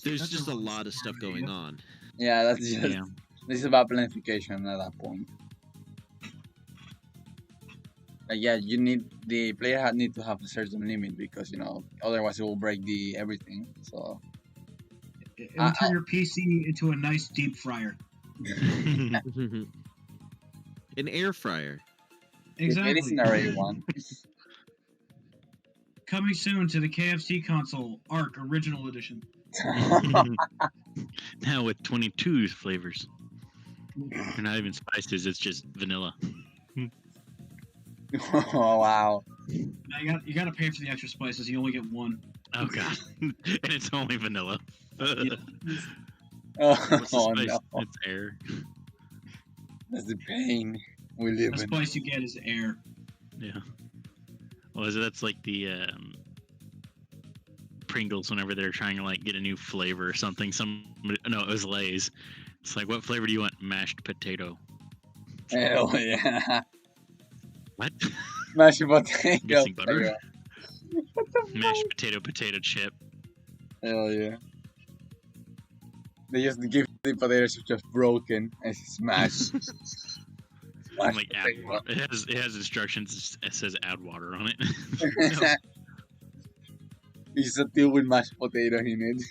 there's just a lot of stuff going on. Yeah, that's just Yeah. this is about planification at that point. Yeah, you need the player need to have a certain limit because otherwise it will break the everything. So It would turn your PC into a nice deep fryer. An air fryer. the very Exactly. scenario one. Coming soon to the KFC console, Arc Original Edition. Now with 22 flavors. They're not even spices, it's just vanilla. Oh wow. Now you gotta pay for the extra spices. You only get one. Oh god. And it's only vanilla. Oh, What's the spice? no, It's air. that's the pain we live The in. spice you get is air. Yeah. Well, that's like the Pringles whenever they're trying to like get a new flavor or something. No, it was Lay's. It's like, what flavor do you want? Mashed potato. Hell yeah. What? Mashed potato. Missing butter? Yeah. What the fuck? Mashed potato chip. Hell yeah. They just give the potatoes just broken and smashed. And Mashed like add potato. water. It has instructions. It says add water on it. It's a deal with mashed potato in it.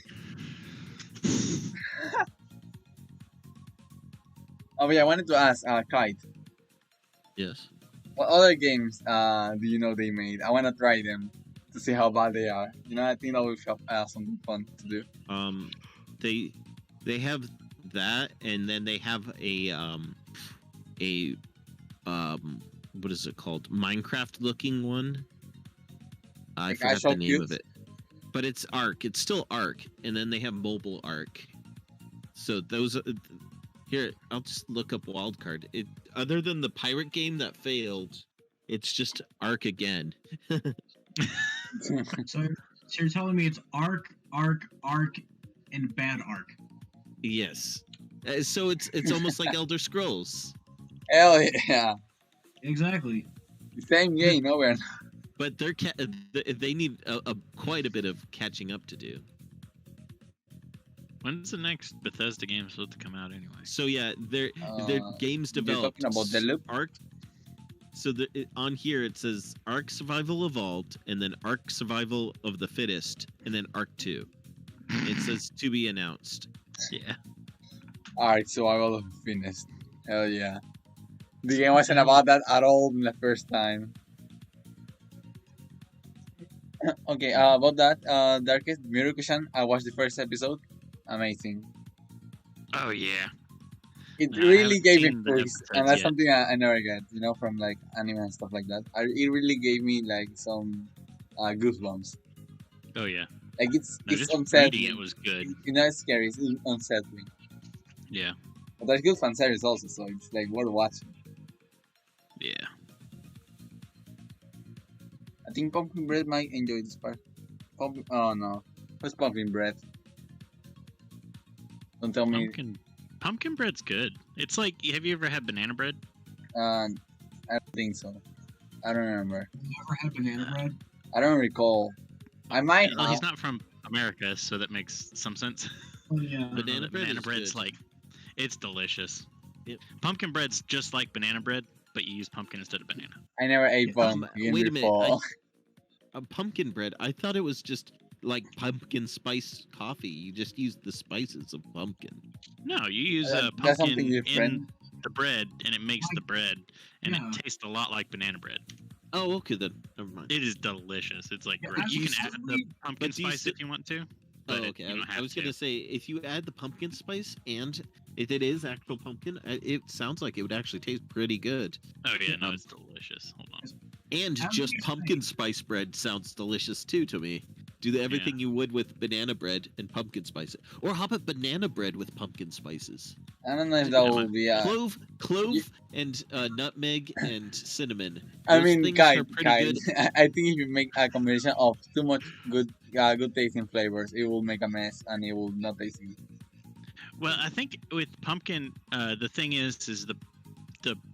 Oh yeah, I wanted to ask Kite, Yes. what other games do you know they made? I wanna try them to see how bad they are. I think that would be something fun to do. They have that, and then they have a what is it called? Minecraft looking one. I Like forgot the Actual name of Cubes? it. But it's Arc. It's still Arc, and then they have mobile Arc. So those here, I'll just look up Wildcard. It other than the pirate game that failed, it's just Arc again. So you're telling me it's Arc, and bad Arc. Yes. So it's almost like Elder Scrolls, Hell yeah. Exactly. Same game, no man. but they need quite a bit of catching up to do. When's the next Bethesda game supposed to come out anyway? So yeah, their games you're developed. talking about the loop? Arc. So on here it says Arc Survival Evolved, and then Arc Survival of the Fittest, and then Arc 2. It says to be announced. Yeah. Alright, so I will have finished. Hell yeah. The game wasn't about that at all in the first time. Okay, about that, Darkest Mirukushan, I watched the first episode. Amazing. Oh yeah. It No, I really haven't gave me seen the freaks, episodes and that's yet. something I never get, from like anime and stuff like that. It really gave me like some goosebumps. Oh yeah. Like it's No, it's just unsettling. reading it was good. It's scary. It's unsettling. Yeah. But there's good fan service also, so it's like worth watching. Yeah. I think Pumpkin Bread might enjoy this part. Oh no, what's Pumpkin Bread? Don't tell me. Pumpkin bread's good. It's like, have you ever had banana bread? I don't think so. I don't remember. Never had banana bread. I don't recall. I might. Well, he's not from America, so that makes some sense. Oh yeah. Banana bread is bread's good. like, it's delicious. Yep. Pumpkin bread's just like banana bread, but you use pumpkin instead of banana. I never ate pumpkin wait a minute, before. Pumpkin bread. I thought it was just like pumpkin spice coffee. You just use the spices of pumpkin. No, you use That's something pumpkin different. in the bread, and it makes the bread, and Yeah. it tastes a lot like banana bread. Oh, okay then. Never mind. It is delicious. It's like Yeah, great. You can add the absolutely. pumpkin But do you spice if you want to. Oh, But okay. you don't I have was to. gonna say if you add the pumpkin spice and if it is actual pumpkin, it sounds like it would actually taste pretty good. Oh yeah, no, it's delicious. Hold on. And How just do you pumpkin spice bread sounds delicious too to me. Do everything you would with banana bread and pumpkin spice, or how about banana bread with pumpkin spices? I don't know if that Yeah, will be. Clove, and nutmeg and cinnamon. I Those mean, things guys, are pretty good. I think if you make a combination of too much good tasting flavors, it will make a mess and it will not taste good. Well, I think with pumpkin, the thing is the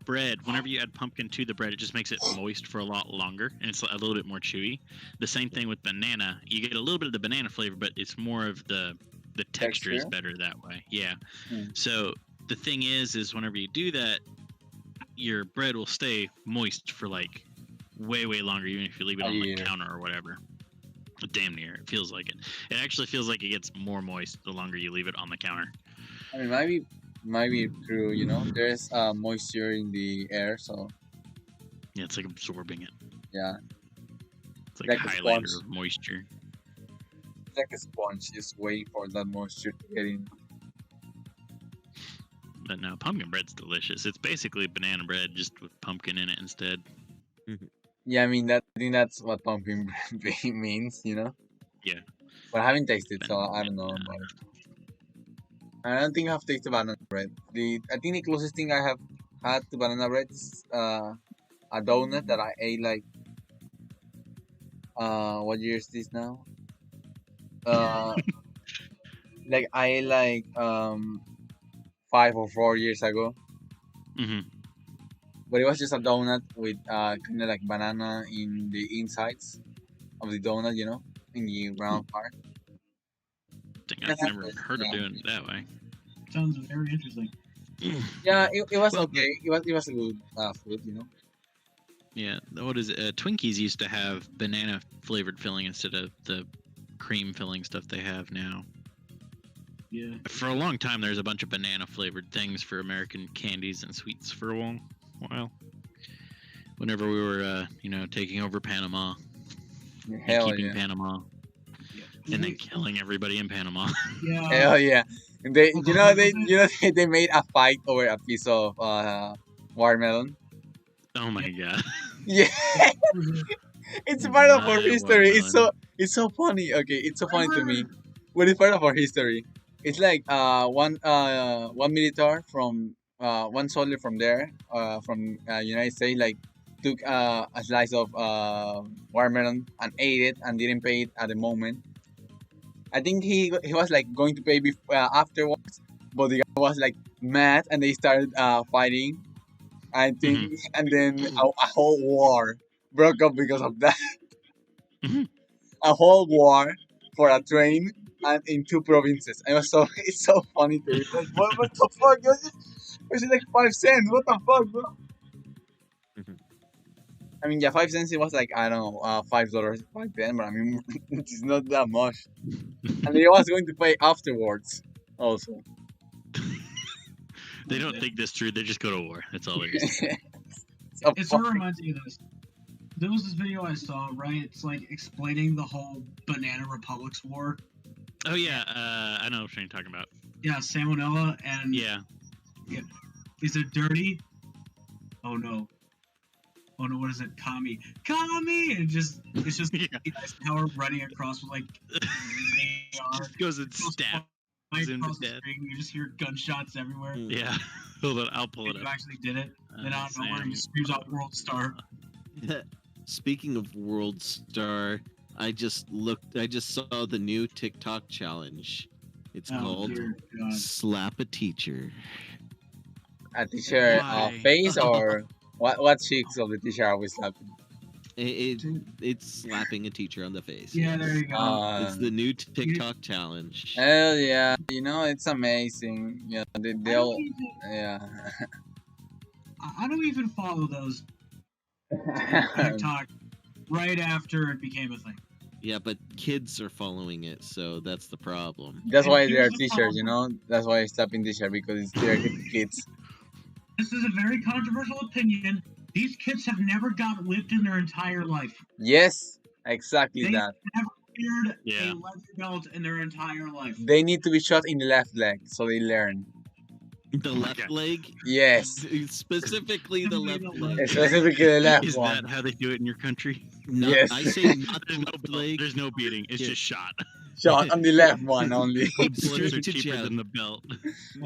bread. Whenever you add pumpkin to the bread, it just makes it moist for a lot longer, and it's a little bit more chewy. The same thing with banana. You get a little bit of the banana flavor, but it's more of the texture is Texture? better that way. Yeah. Hmm. So the thing is whenever you do that, your bread will stay moist for like way longer, even if you leave it A on the year. counter or whatever. Damn near. It feels like it. It actually feels like it gets more moist the longer you leave it on the counter. I mean, might be true. You know, there's moisture in the air, so Yeah, it's like absorbing it. yeah, It's like, Like a a highlighter sponge. of moisture. it's like a sponge, just waiting for that moisture to get in. But no, pumpkin bread's delicious. It's basically banana bread just with pumpkin in it instead. Yeah, I mean I think that's what pumpkin bread means. You know. Yeah. But I haven't tasted, so I Banana don't know bread, about it. I don't think I've tasted banana bread. I think the closest thing I have had to banana bread is a donut that I ate like what year is this now? Like I ate like 5 or 4 years ago. Mm-hmm. But it was just a donut with kind of like banana in the insides of the donut, you know, in the round part. I've never heard of doing it that way. Sounds very interesting. Yeah, it was Well, okay. It was a good food, you know. Yeah, what is it? Twinkies used to have banana flavored filling instead of the cream filling stuff they have now. Yeah. For a long time, there's a bunch of banana flavored things for American candies and sweets for a while. Whenever we were, taking over Panama and Hell keeping yeah. Panama, and then killing everybody in Panama. Yeah. Hell yeah. And they, Well, you know, the- they made a fight over a piece of watermelon. Oh my god! Yeah, it's part of our My history. watermelon. It's so funny. Okay, it's so funny to me. But it's part of our history. It's like one military from one soldier from there from United States like took a slice of watermelon and ate it and didn't pay it at the moment. I think he was like going to pay afterwards, but the guy was like mad and they started fighting. I think, and then a whole war broke up because of that. Mhm. A whole war for a train and in two provinces. It was so it's so funny to me. Like, what the fuck? It was like 5 cents. What the fuck, bro? Mhm. I mean, yeah, 5 cents. It was like I don't know, $5 back then, but I mean, it's not that much. And he was going to pay afterwards, also. They don't think this through. They just go to war. That's all there is. So It sort of funny. reminds me of this. There was this video I saw, right? It's like explaining the whole Banana Republics war. Oh yeah, I know what you're talking about. Yeah, salmonella and Yeah. is it dirty? Oh no. Oh no, what is it? Kami. Kami! And it's just Yeah. Eisenhower running across with like AR. Just goes and stabs him across to the death. screen, you just hear gunshots everywhere. Yeah. Hold on, I'll pull And it you up. actually did it. Then out of nowhere, Sam. he screams out World Star. Speaking of World Star, I just saw the new TikTok challenge. It's Oh, called dear God. Slap a Teacher. A t-shirt Why? face or what cheeks of the t-shirt are we slapping? It's slapping a teacher on the face. Yeah, there you go. It's the new TikTok challenge. Hell yeah, you know it's amazing. Yeah, they'll yeah. I don't even follow those TikTok right after it became a thing. Yeah, but kids are following it, so that's the problem. That's why And they're here's the t-shirts, you know. That's why it's slapping t-shirt because it's directed to kids. This is a very controversial opinion. These kids have never got whipped in their entire life. Yes, exactly They that. never weared Yeah. a leather belt in their entire life. They need to be shot in the left leg so they learn. The Oh my left God. leg? Yes, Specifically the left leg. specifically the left Is one. that how they do it in your country? Yes. I say not There's the no left belt, leg. there's no beating. It's Yeah. just shot. Shot on the left one only. Bullets Straight are to cheaper jail. than the belt.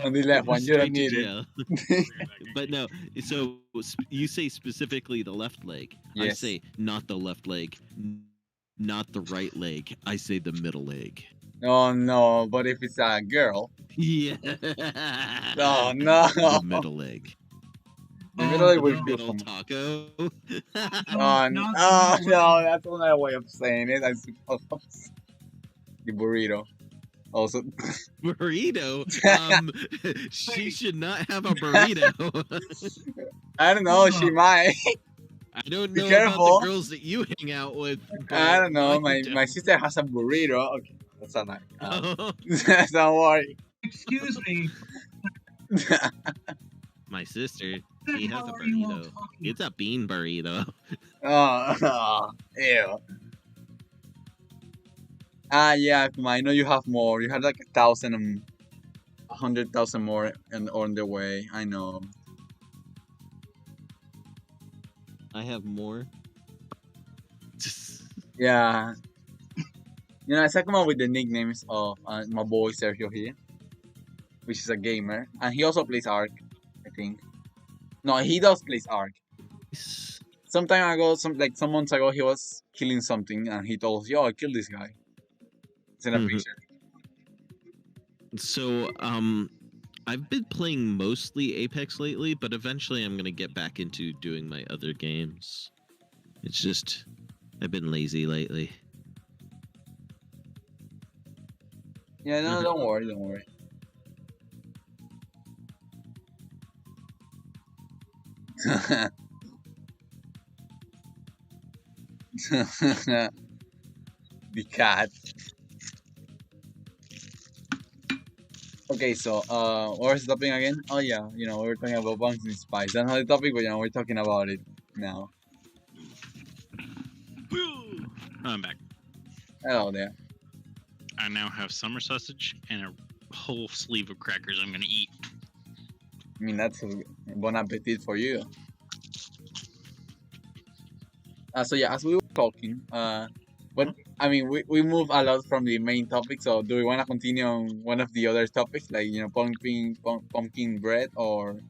On the left one, you don't Straight to need it. jail. But no, so you say specifically the left leg. I Yes. say not the left leg, not the right leg. I say the middle leg. Oh no, but if it's a girl, Yeah. oh no, The middle leg. the middle leg Oh, would The be middle from. taco. Oh, not no, the middle no, leg. that's another way of saying it. I suppose. The burrito. Also, Burrito. She should not have a burrito. I don't know. She might. I don't Be know about careful. the girls that you hang out with. But I don't know. mine My don't. sister has a burrito. Okay, that's not nice. Oh, Don't worry. Excuse me. my sister, What she the has hell a are you all burrito. talking It's a bean burrito. Ew. Yeah, Kuma, I know you have more. You had like 1,000 and 100,000 more on the way. I know. I have more. Yeah. You know, I come up with the nicknames of my boy Sergio here, which is a gamer, and he also plays Ark, I think. No, he does plays Ark. Some time ago, some months ago, he was killing something, and he told us, "Yo, I killed this guy." It's in a Mhm. picture. So, I've been playing mostly Apex lately, but eventually I'm gonna get back into doing my other games. It's just I've been lazy lately. Yeah, no, don't worry, don't worry. The cat. Okay, so what was the topic again? Oh yeah, we were talking about pumpkin spice. That's not the topic, but we're talking about it now. I'm back. Hello there. I now have summer sausage and a whole sleeve of crackers I'm gonna eat. I mean, that's a bon appetit for you. So yeah, as we were talking, but I mean, we move a lot from the main topic. So do we want to continue on one of the other topics, like pumpkin bread, or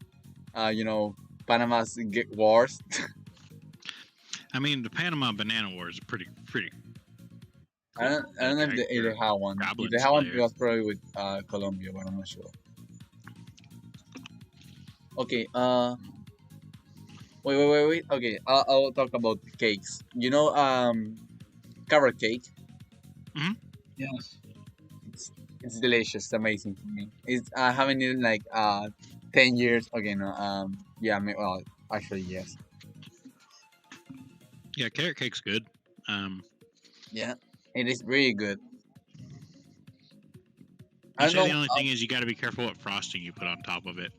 Panama's wars? I mean, the Panama Banana War is pretty I cool. don't know if Okay, they you're have one. If Goblin they have one, it Slayer. was probably with Colombia, but I'm not sure. Okay. Wait. Okay. I'll talk about cakes. Carrot cake. Yes. It's delicious. It's amazing for me. It's I haven't eaten like 10 years. Okay, no. Yeah. Well, actually, yes. Yeah, carrot cake's good. Yeah. It is really good. I I'd don't say the know. only thing is you got to be careful what frosting you put on top of it.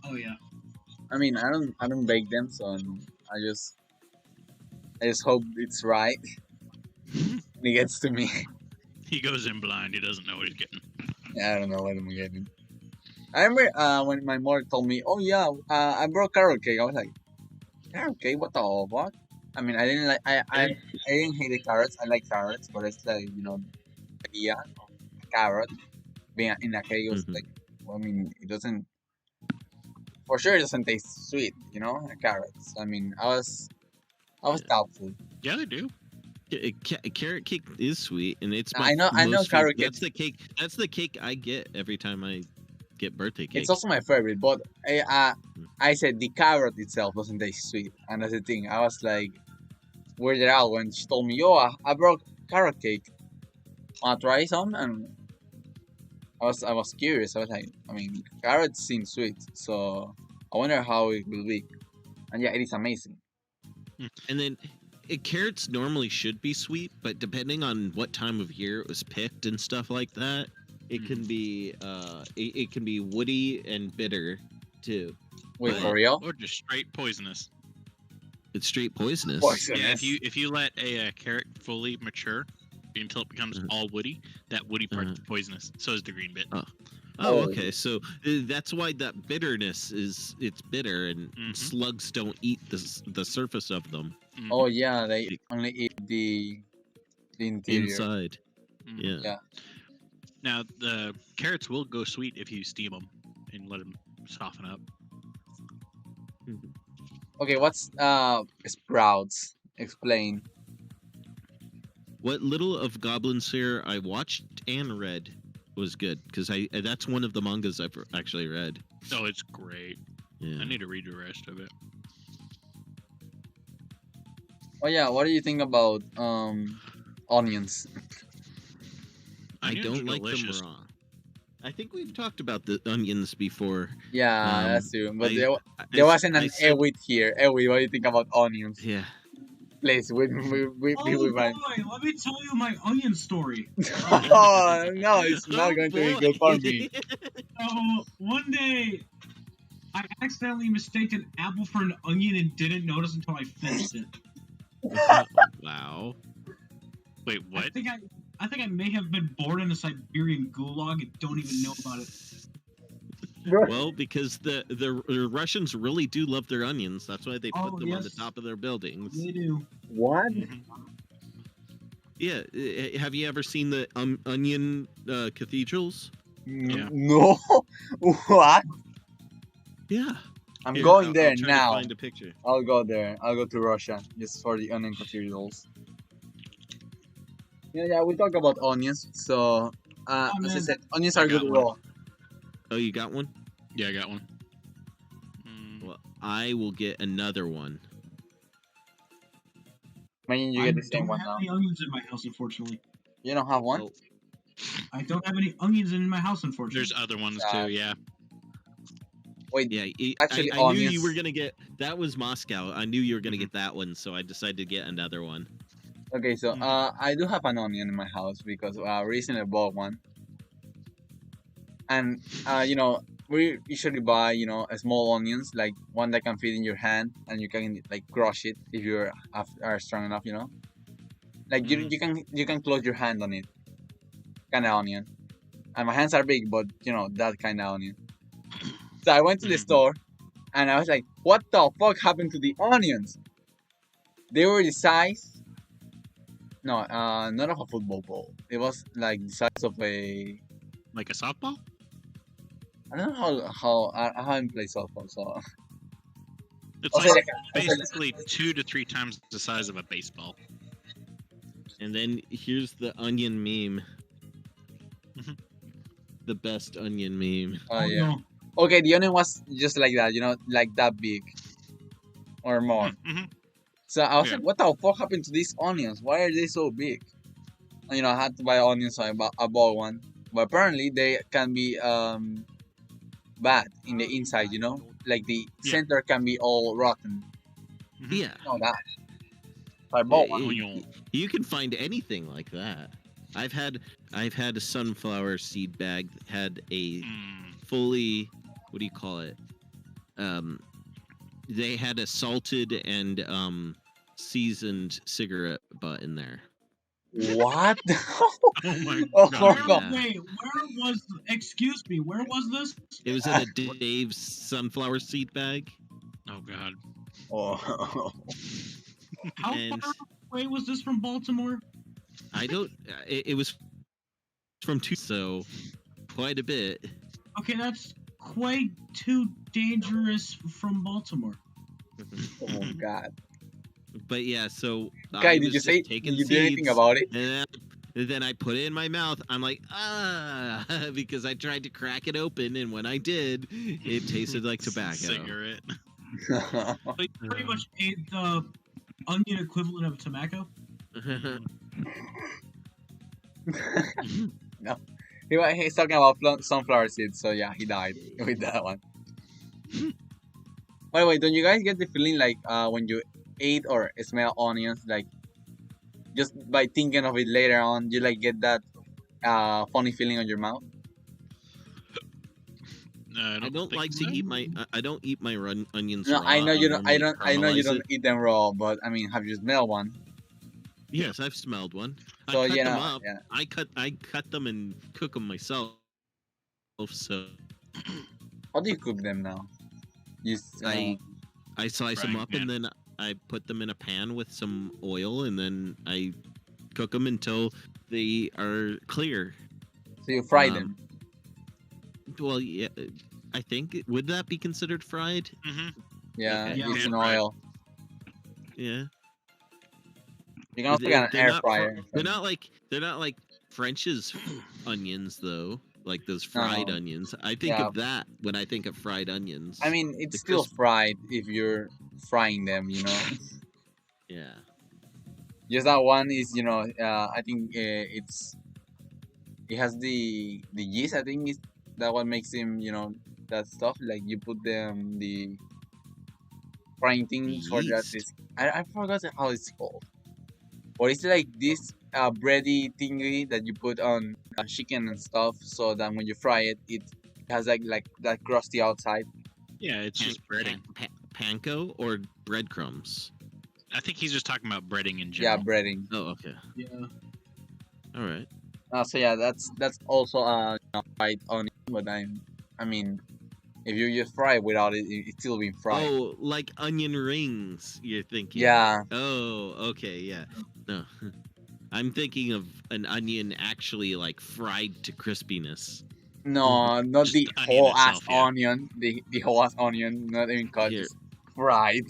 Oh yeah. I mean, I don't bake them, so I just I just hope it's right and it gets to me. He goes in blind. He doesn't know what he's getting. Yeah, I don't know what I'm getting. I remember when my mother told me, "Oh yeah, I brought carrot cake." I was like, "Carrot cake? What the fuck?" I mean, I didn't like I didn't hate the carrots. I like carrots, but it's like the idea of a carrot being in a cake was Mhm. like, well, I mean, it doesn't for sure it doesn't taste sweet, carrots. I mean, I was Yeah. doubtful. Yeah, they do. Carrot cake is sweet, and it's my I know most carrot favorite. cake. That's the cake. That's the cake I get every time I get birthday cake. It's also my favorite, but I said the carrot itself doesn't taste sweet, and that's the thing. I was like weirded out when she told me, "Yo, I brought carrot cake. Wanna try some?" And I was curious. I was like, I mean, carrots seem sweet, so I wonder how it will be. And yeah, it is amazing. And then carrots normally should be sweet, but depending on what time of year it was picked and stuff like that, it can be it can be woody and bitter too. Wait, But- for real? Or just straight poisonous. It's straight poisonous. Poisonous. Yeah, if you let a carrot fully mature until it becomes Mhm. all woody, that woody part's poisonous. So is the green bit. Oh, Oh. okay. So that's why that bitterness it's bitter, and Mhm. slugs don't eat the surface of them Mhm. Oh yeah, they only eat the interior. inside. Mhm. Yeah. Yeah. Now the carrots will go sweet if you steam them and let them soften up. Okay, what's sprouts? Explain. What little of Goblin Slayer I watched and read was good because I that's one of the mangas I've actually read. Oh, it's great. Yeah. I need to read the rest of it. Oh yeah, what do you think about onions? I Onions don't are like delicious. them raw. I think we've talked about the onions before. Yeah, that's true. But I- there I wasn't an said- Ewit here. Ewit, what do you think about onions? Yeah. Please, with Oh be with boy, my. let me tell you my onion story. Oh no, it's not Oh, going to be good for me. So one day, I accidentally mistaked an apple for an onion and didn't notice until I finished it. Wow. Wait, what? I think I may have been born in a Siberian gulag and don't even know about it. Well, because the Russians really do love their onions. That's why they put Oh, them on the yes. top of their buildings. They do. What? Mhm. Yeah. Have you ever seen the onion cathedrals? Yeah. No. What? Yeah. I'm Here, going I'll there try now. To find a picture. I'll go there. I'll go to Russia just for the onion cathedrals. Yeah, we talk about onions. So, as I man. said, onions I are good got one. raw. Oh, you got one? Yeah, I got one. Mm, Well, I will get another one. Imagine you I get the same don't one have now. any onions in my house, unfortunately. You don't have one? Well, I don't have any onions in my house, unfortunately. there's other ones Sad. too. Yeah. Wait, yeah. Actually, I knew onions- you were gonna get. That was Moscow. I knew you were gonna Mhm. get that one, so I decided to get another one. okay, so Mhm. I do have an onion in my house because recently I bought one. And we usually buy a small onions, like one that can fit in your hand and you can like crush it if are strong enough. Like Mhm. you can close your hand on it, kind of onion. And my hands are big, but that kind of onion. So I went to the Mhm. store and I was like, what the fuck happened to the onions? They were the size. No, not of a football ball. It was like the size of a. Like a softball? I don't know how I haven't played softball, so. It's Also, like also, basically 2 to 3 times the size of a baseball. And then here's the onion meme. Mhm. The best onion meme. oh yeah. no. Okay, the onion was just like that, like that big or more. Mhm. So I was Yeah. like, what the fuck happened to these onions? Why are they so big? And, I had to buy onions, so I bought one. But apparently they can be bad in the inside, like the Yeah. center can be all rotten. Mhm. Yeah. You know that. So I bought one. Onion. You can find anything like that. I've had a sunflower seed bag that had a Mm. fully, what do you call it? They had a salted and seasoned cigarette butt in there. What? Oh my Oh, god. Yeah. Wait, where was? Excuse me, where was this? It was in a Dave's sunflower seed bag. Oh god. Oh. How And- far away was this from Baltimore? I don't. It was from two, so quite a bit. Okay, that's quite too dangerous from Baltimore. Oh God. But yeah, so Okay, I did was you just say? taking Did you do anything seeds, about it? and then I put it in my mouth. I'm like, because I tried to crack it open, and when I did, it tasted like tobacco. Cigarette. So you pretty much ate the onion equivalent of tobacco. He's talking about sunflower seeds, so yeah, he died with that one. By the way, don't you guys get the feeling like when you eat or smell onions, like just by thinking of it later on, you like get that funny feeling on your mouth? I I don't think like so. to eat my. I don't eat my onions No, raw. I know you don't. I know you caramelize don't it. eat them raw, but I mean, have you smelled one? Yes, I've smelled one. So I cut them yeah, up. yeah. I cut them and cook them myself. So How do you cook them now? You I slice them Frying up pan. and then I put them in a pan with some oil and then I cook them until they are clear. so you fry them. Well, yeah, I think would that be considered fried? Mhm. Yeah, okay. Yeah. using Pan fried. oil. Yeah. You can also get an They're air not fryer. They're not like French's onions though, like those fried No. onions. I think Yeah. of that when I think of fried onions. I mean, it's The still crisp- fried if you're frying them, Yeah. Just that one is, I think It has the yeast. I think is that what makes him, that stuff. Like you put the frying thing for that. Yeast. This I forgot how it's called. Or it's like this bready thingy that you put on chicken and stuff, so that when you fry it, it has like that crusty outside. Yeah, it's just breading. Panko or breadcrumbs? I think he's just talking about breading in Yeah, general. breading. Oh, okay. Yeah. All right. So yeah, that's also fried onion, but I mean, if you just fry it without it, it's still being fried. Oh, like onion rings, you're thinking. Yeah. Oh, okay, yeah. No. I'm thinking of an onion actually like fried to crispiness. No, not Just the the onion whole ass itself, yeah. onion. The whole ass onion, not even cut, Here. just fried.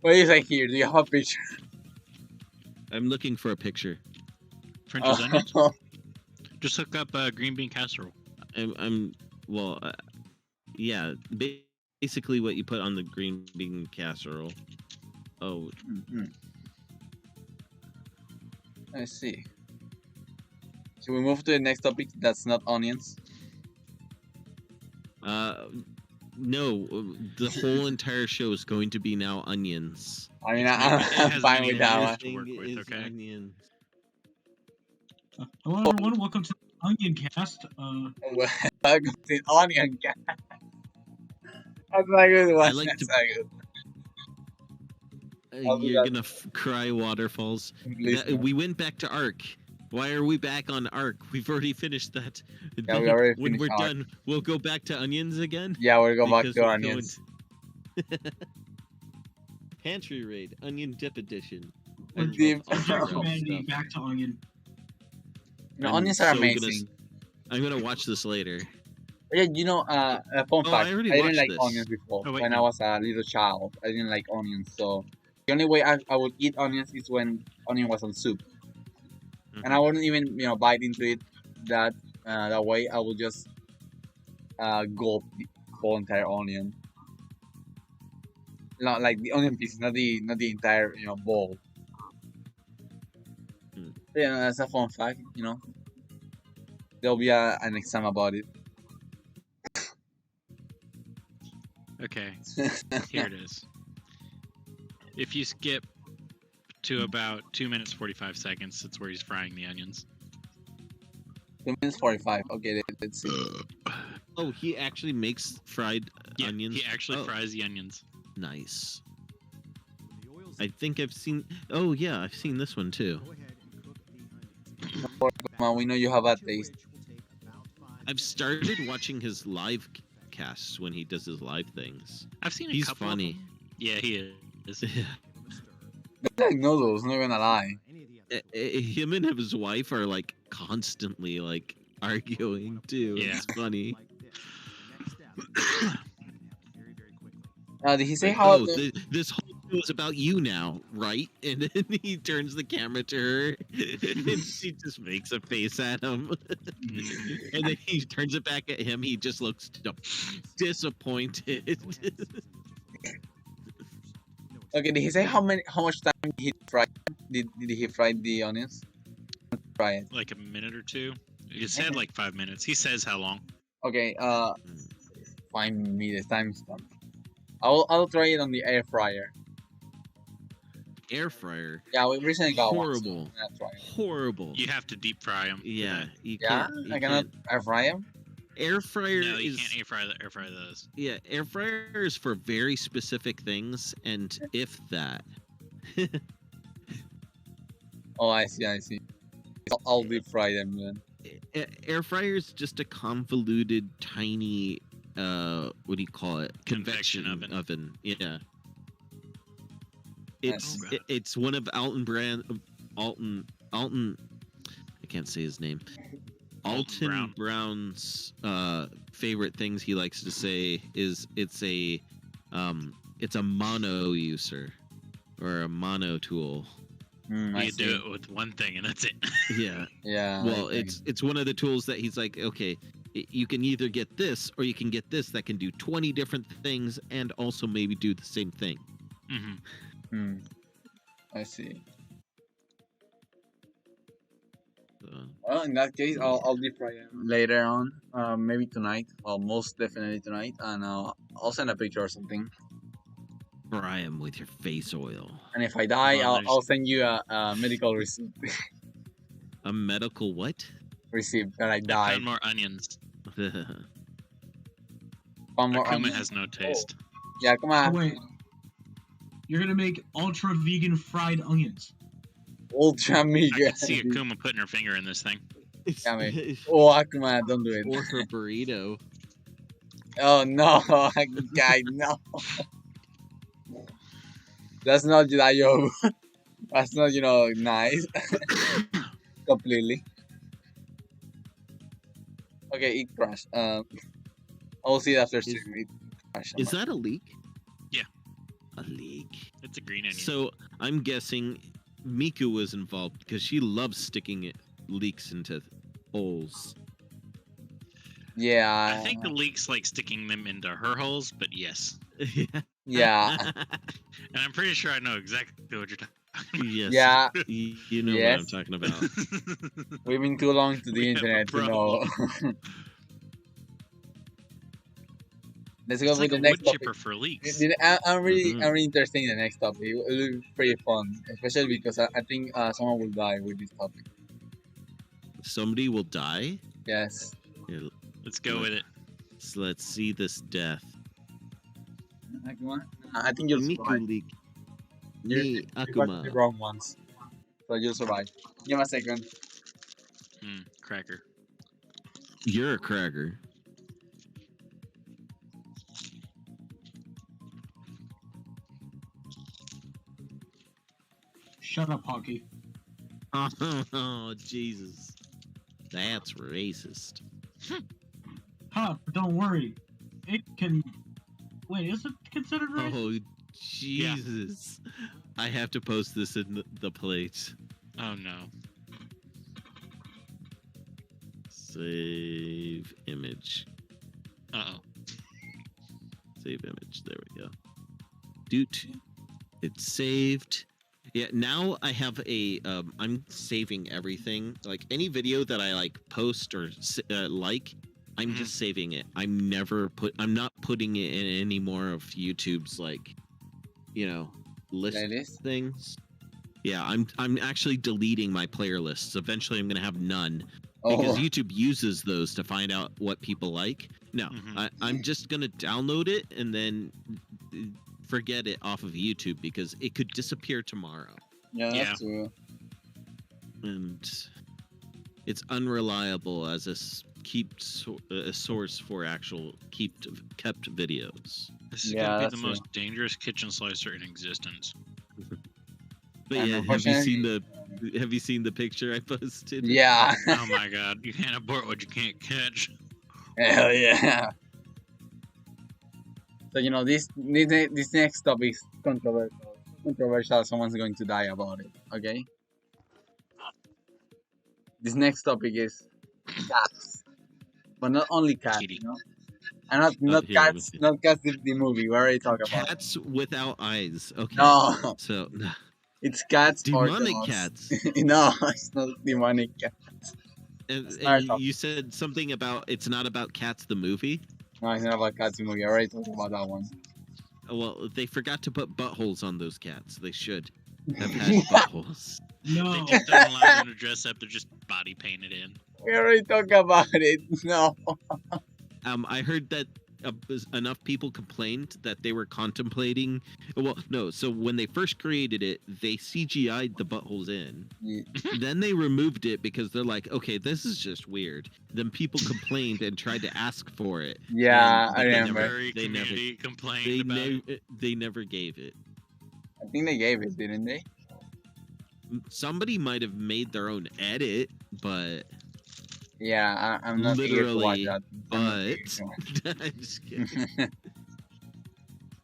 What is it here? Do you have a picture? I'm looking for a picture. French's onions. Just look up green bean casserole. Well, yeah, basically what you put on the green bean casserole. Oh, Mhm. I see. Should we move to the next topic? That's not onions. no, the whole entire show is going to be now onions. I mean, It I'm has fine many with that one. layers to work Everything with, is okay? onions. Hello, everyone. Welcome to the Onion Cast. Welcome to onion. That's not a good one. I like That's to- not good. I'll do You're that. gonna cry waterfalls. Please no. We went back to Ark. Why are we back on Ark? We've already finished that. Yeah, we already when finished we're Ark. done, we'll go back to onions again. Yeah, we'll go back Because to we're onions. Pantry raid, onion dip edition. I We're love Dip. all Subject that humanity stuff. back to onion. Onions are so gonna amazing. I'm gonna watch this later. Yeah, a fun Oh, fact. I already I didn't watched like this. onions before. Oh, wait, When I no. was a little child, I didn't like onions. So the only way I would eat onions is when onion was on soup, and I wouldn't even bite into it that way. I would just gulp the whole entire onion, not like the onion piece, not the entire bowl. Hmm. Yeah, that's a fun fact. There'll be an exam about it. Okay, here it is. If you skip to about 2 minutes 45 seconds, that's where he's frying the onions. 2 minutes 45. Okay, let's see. Oh, he actually makes fried Yeah, onions. he actually Oh, fries the onions. Nice. I think I've seen. Oh yeah, I've seen this one too. Come on, we know you have a taste. I've started watching his live casts when he does his live things. I've seen a He's couple funny. of them. Yeah, he is. They like noodles, not gonna lie. Him and his wife are like constantly like arguing too. Yeah. It's funny. Did he say Like, how? oh, this whole show is about you now, right? And then he turns the camera to her, and she just makes a face at him. And then he turns it back at him. He just looks disappointed. Okay, did he say how much time he fried? Did he fry the onions? Fry it. Like a minute or two. He said like 5 minutes. He says how long. Okay. Find me the timestamp. I'll try it on the air fryer. Air fryer, Yeah, we recently got one. So Horrible. I'm gonna try it. horrible. You have to deep fry them. Yeah, you Yeah, can't. You I cannot can't. air fry them. Air fryer No, you is can't air fry those. yeah. Air fryer is for very specific things, and if that. Oh, I see. I'll deep fry them then. Air fryer is just a convoluted, tiny, what do you call it? Convection oven. Yeah. It's Oh, God. it's one of Alton. I can't say his name. Alton Brown's favorite things he likes to say is it's a mono user or a mono tool. I You see. do it with one thing and that's it. Yeah. Yeah. Well, I it's one of the tools that he's like, okay, you can either get this or you can get this that can do 20 different things and also maybe do the same thing. hmm I see. So, Well, in that case, I'll deep fry them later on. Maybe tonight. Well, most definitely tonight, and I'll send a picture or something. Fry him with your face oil. And if I die, Well, I'll send you a medical receipt. A medical what? Receipt that I I died. found more onions. One more Akuma onion. has no taste. Yeah, come Oh, on. wait. You're gonna make ultra vegan fried onions. Ultra I mega. could see Akuma putting her finger in this thing. Yeah, mate. Oh, Akuma, don't do it. Or her burrito. Oh no, guy, no. That's not Judayo. That's not, nice. Completely. Okay, it crashed. I'll see it after stream. It crashed. Is that a leak? Yeah. A leak. It's a green onion. So I'm guessing Miku was involved because she loves sticking leaks into holes. Yeah. I think the leaks like sticking them into her holes, but yes. Yeah. And I'm pretty sure I know exactly what you're talking about. Yes. Yeah. You know Yes. what I'm talking about. We've been too long to the We have a internet to know. Let's go It's with like the a next wood topic. chipper for leaks. I'm really Mhm. I'm really interested in the next topic. It will be pretty fun, especially because I think someone will die with this topic. Somebody will die. Yes. Here, Let's go with it. so let's see this death. Akuma? I think you'll survive. Miku leak. You're- Me, You got the Akuma. wrong ones, so you'll survive. Give me a second. Cracker. You're a cracker. Shut up, Hockey. Oh, Jesus. That's racist. Huh, but don't worry. It can... Wait, is it considered racist? Oh, Jesus. I have to post this in the plate. Oh no. Save image. Uh oh. Save image. There we go. Doot. It's saved. Yeah, now I have a I'm saving everything. Like any video that I like post or I'm just saving it. I'm not putting it in any more of YouTube's like list Playlist? things. Yeah, I'm actually deleting my player lists. Eventually I'm going to have none Oh, because YouTube uses those to find out what people like. No, Mhm. I'm just going to download it and then forget it off of YouTube because it could disappear tomorrow. yeah, Yeah. that's true. And it's unreliable as a source for actual kept videos. This is Yeah, gonna be that's the true. most dangerous kitchen slicer in existence. But And yeah, have you seen the picture I posted? Yeah. Oh my god, you can't abort what you can't catch. Hell yeah. So this next topic is controversial. Controversial. Someone's going to die about it. Okay. This next topic is cats, but not only cats. Kitty. And not here, let me cats. see. Not cats. The movie. We already talked about. Cats without eyes. Okay. No, So it's cats demonic or dogs. cats. No, it's not demonic cat. And, It's not and you said something about it's not about Cats the movie. No, it's not about cats the movie. I already talked about that one. Well, they forgot to put buttholes on those cats. They should have had buttholes. No. They just don't allow them to dress up, they're just body painted in. We already talked about it. No. I heard that enough people complained that they were contemplating. Well, no. So when they first created it, they CGI'd the buttholes in. Yeah. Then they removed it because they're like, okay, this is just weird. Then people complained and tried to ask for it. Yeah, And I they remember. Furry they never- community complained They about it. they never gave it. I think they gave it, didn't they? Somebody might have made their own edit, but Yeah, I'm not eager to watch Literally, that. I'm not eager to watch. I'm just kidding.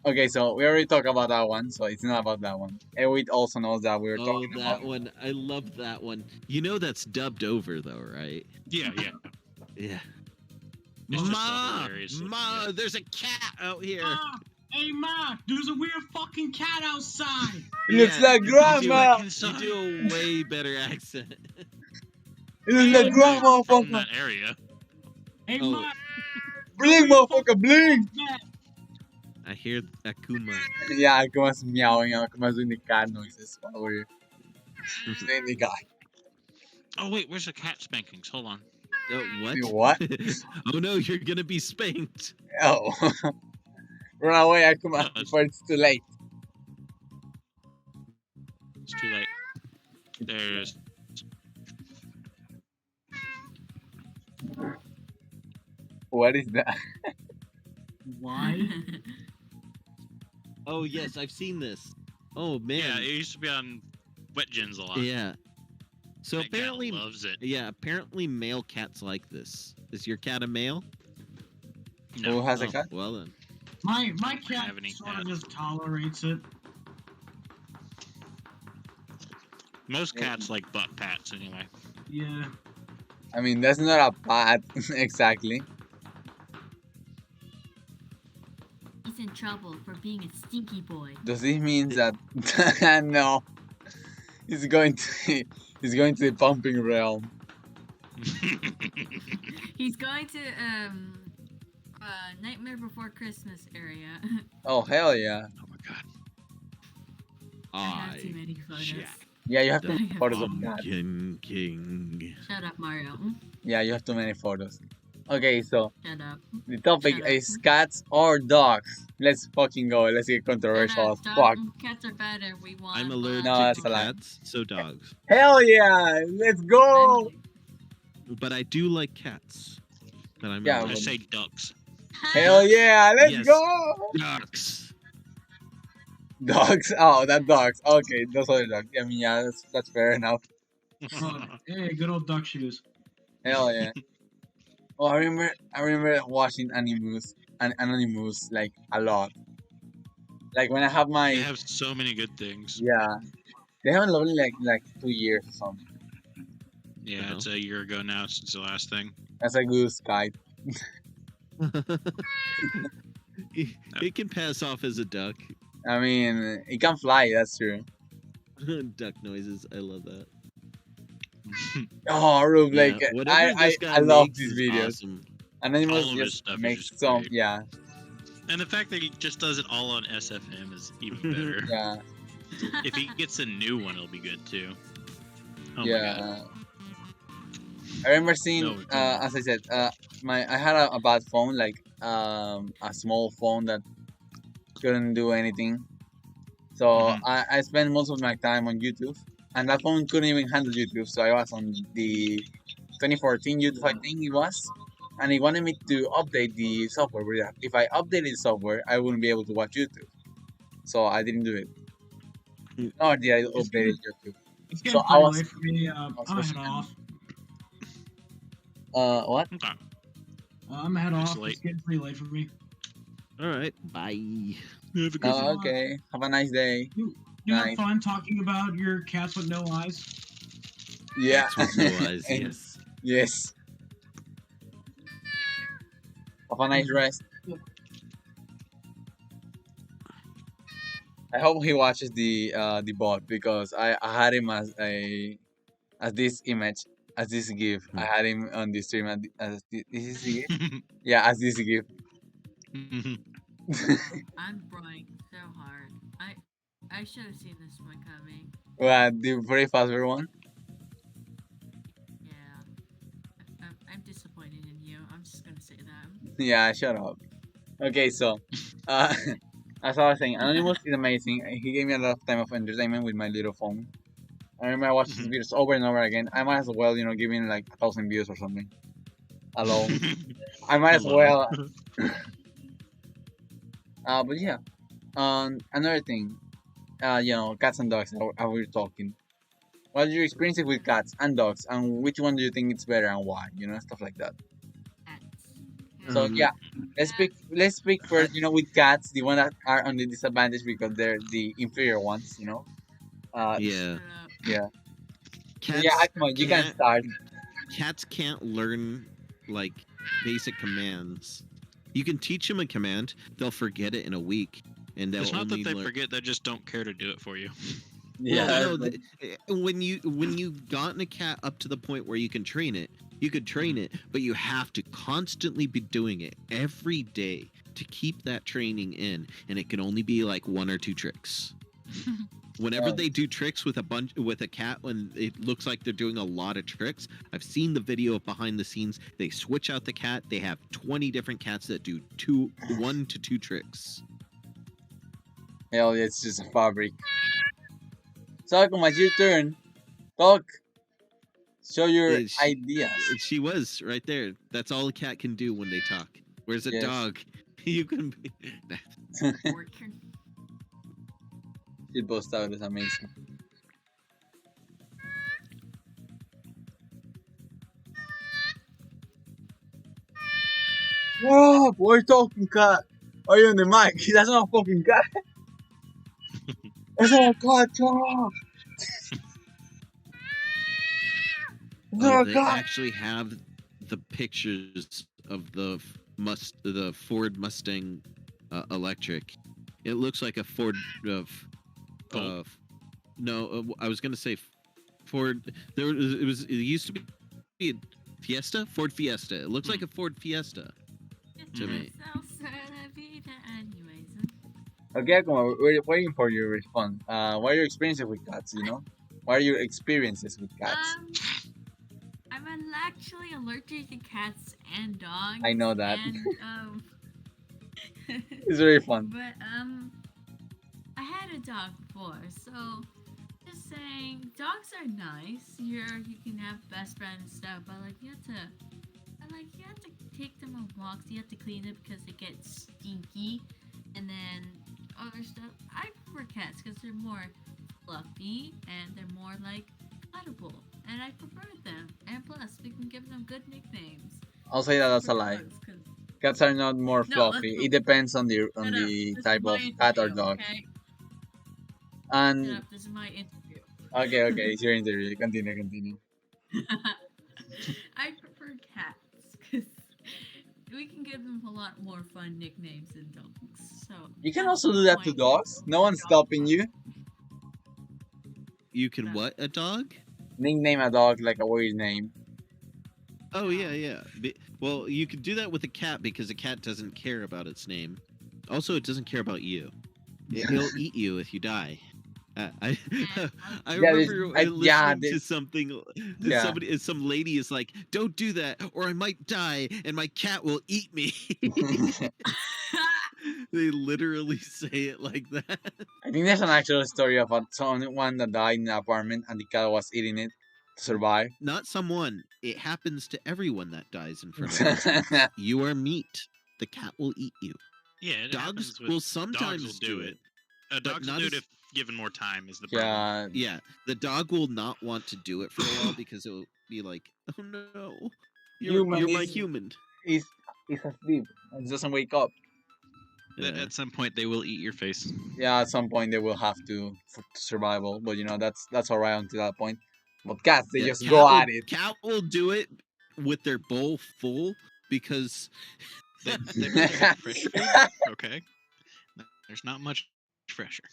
Okay, so we already talked about that one, so it's not about that one. And we also know that we were Oh, talking that about. one. I love that one. You know that's dubbed over though, right? Yeah, yeah. Yeah. It's just so Ma, hilarious looking, Ma, yeah. there's a cat out here. Ah, hey, Ma, there's a weird fucking cat outside. Looks Yeah, like you do- grandma. You do a way better accent. This is the drunk in motherfucker. that area. Hey, Oh. Ma, Blink, motherfucker, blink. I hear Akuma. Yeah, Akuma's meowing. Akuma's doing the cat noises while we're saying the guy. Oh wait, where's the cat spankings? Hold on. What? You what? Oh no, you're gonna be spanked. Oh. Run away, Akuma, No, before it's too late. It's too late. There's. What is that? Why? Oh yes, I've seen this. Oh man. Yeah, it used to be on Wet Gins a lot. Yeah. So That cat apparently, loves it. yeah, apparently male cats like this. Is your cat a male? Who has a Oh, cat? well then. My don't cat have any sort of cats. just tolerates it. Most cats like butt pats anyway. Yeah. I mean, that's not a bad exactly. He's in trouble for being a stinky boy. Does this mean that no? He's going to the pumping realm. He's going to Nightmare Before Christmas area. Oh hell yeah! Oh my god. I have too many photos. Jack. Yeah, you have The too many photos of that. Pumpkin King. Shut up, Mario. Yeah, you have too many photos. Okay, so Shut up. the topic Shut up. is cats or dogs. Let's fucking go. Let's get controversial as fuck. Cats are better. We want. I'm allergic No, that's to a lie. cats, so dogs. Hell yeah! Let's go. But I do like cats. But I'm Yeah, I allergic. say ducks. Hell yeah! Let's Yes. go. Ducks. Dogs. Oh, that dogs. Okay, those other dogs. I mean, yeah, that's fair enough. Oh, hey, good old duck shoes. Hell yeah. Oh, I remember watching Animus like a lot. Like when I have They my have so many good things. yeah, they haven't only like 2 years or something. Yeah, it's a year ago now since the last thing. That's a goose kite. It can pass off as a duck. I mean, it can fly. That's true. Duck noises. I love that. Oh, Rube, Yeah, like whatever this guy I love makes these is videos. awesome. Animus All of his just stuff is makes just some great. yeah. And the fact that he just does it all on SFM is even better. Yeah, If he gets a new one, it'll be good too. Oh my god. yeah. I remember seeing, No, it's not. as I said, I had a bad phone, like a small phone that couldn't do anything. So Mhm. I spent most of my time on YouTube, and that phone couldn't even handle YouTube. So I was on the 2014 YouTube, I think it was, and he wanted me to update the software. But if I updated the software, I wouldn't be able to watch YouTube. So I didn't do it. Nor did I update YouTube. It's So getting I pretty was- late for me. was I'm gonna head watching- off. What? Okay. I'm gonna head It's off. late. It's getting pretty late for me. All right. Bye. Have a good Oh, one. Okay. Have a nice day. You Nice. have fun talking about your cats with no eyes. Yeah. Cats with no eyes, And- yes. Yes. Have a nice rest. I hope he watches the bot because I had him as this image, as this GIF. I had him on the stream as this GIF. Yeah, as this GIF. I'm crying so hard. I should have seen this one coming. What, the very fast one? Yeah. I'm disappointed in you. I'm just gonna say that. Yeah, shut up. Okay, so as I was saying, Anonymous is amazing. He gave me a lot of time of entertainment with my little phone. I remember I watched his videos over and over again. I might as well, give him like 1,000 views or something. Alone. I might as well. But yeah. Another thing. Cats and dogs. How we're talking. What are your experiences with cats and dogs, and which one do you think it's better and why? Stuff like that. Cats. So Um, yeah, let's speak first. With cats, the one that are on the disadvantage because they're the inferior ones. Yeah. Shut up. Yeah. Cats, Yeah, Akmal, you can start. cats can't learn like basic commands. You can teach them a command, they'll forget it in a week, and they'll It's not only that they learn. forget; they just don't care to do it for you. Yeah, Well, no, that's when you've gotten a cat up to the point where you can train it, you could train it, but you have to constantly be doing it every day to keep that training in, and it can only be like one or two tricks. Whenever Right. they do tricks with a cat, when it looks like they're doing a lot of tricks, I've seen the video of behind the scenes. They switch out the cat. They have 20 different cats that do 1 to 2 tricks. hell yeah, it's just a fabric. So, Akuma, it's your turn. Talk. Show your It- she, ideas. she was right there. That's all a cat can do when they talk. Where's a Yes. dog? You can be. Orchard. She boast out is amazing. Whoa, boy, talking cat. Are you on the mic? That's not a fucking cat. That's not a cat, Tom. It's Oh, not a they cat. actually have the pictures of the Ford Mustang electric. It looks like a Ford Bolt? no, I was gonna say Ford. It used to be a Fiesta, Ford Fiesta. It looks like a Ford Fiesta. To me. Anyways. Okay, Akuma, we're waiting for your response. What are your experiences with cats, you know? What are your experiences with cats? I'm actually allergic to cats and dogs. I know that. And It's very fun. But I had a dog before, so just saying, dogs are nice. You can have best friends and stuff, but you have to take them on walks. You have to clean it because they get stinky, and then other stuff. I prefer cats because they're more fluffy and they're more cuddable, and I prefer them. And plus, we can give them good nicknames. I'll say that that's a For lie. dogs, 'cause- Cats are not more No, fluffy. let's It depends on the Shut up. This is type my of cat or interview, dog. Okay? Shut And up. This is my interview. okay, it's your interview. Continue. I prefer cats because we can give them a lot more fun nicknames than dogs. So You can that's also the do that to point. dogs. No one's stopping you. You can what a dog? Nickname a dog like a weird name. Oh yeah. Well, you could do that with a cat because a cat doesn't care about its name. Also, it doesn't care about you. It'll eat you if you die. I remember listening to something. Some lady is like, "Don't do that, or I might die, and my cat will eat me." They literally say it like that. I think there's an actual story about someone that died in an apartment and the cat was eating it to survive. Not someone. It happens to everyone that dies in front of cats. You are meat. The cat will eat you. Yeah, it Dogs happens with, will sometimes dogs will do it. Dogs will not do it as- if given more time is the problem. Yeah, Yeah, the dog will not want to do it for a while because it will be like, "Oh no, Human you're my is- human." it's asleep. It doesn't wake up. That Yeah. at some point they will eat your face. Yeah, at some point they will have to for survival, but that's alright until that point. But cats, they Yeah, just go at it. Cat will do it with their bowl full because They'd rather have fresh food. Okay, there's not much fresher.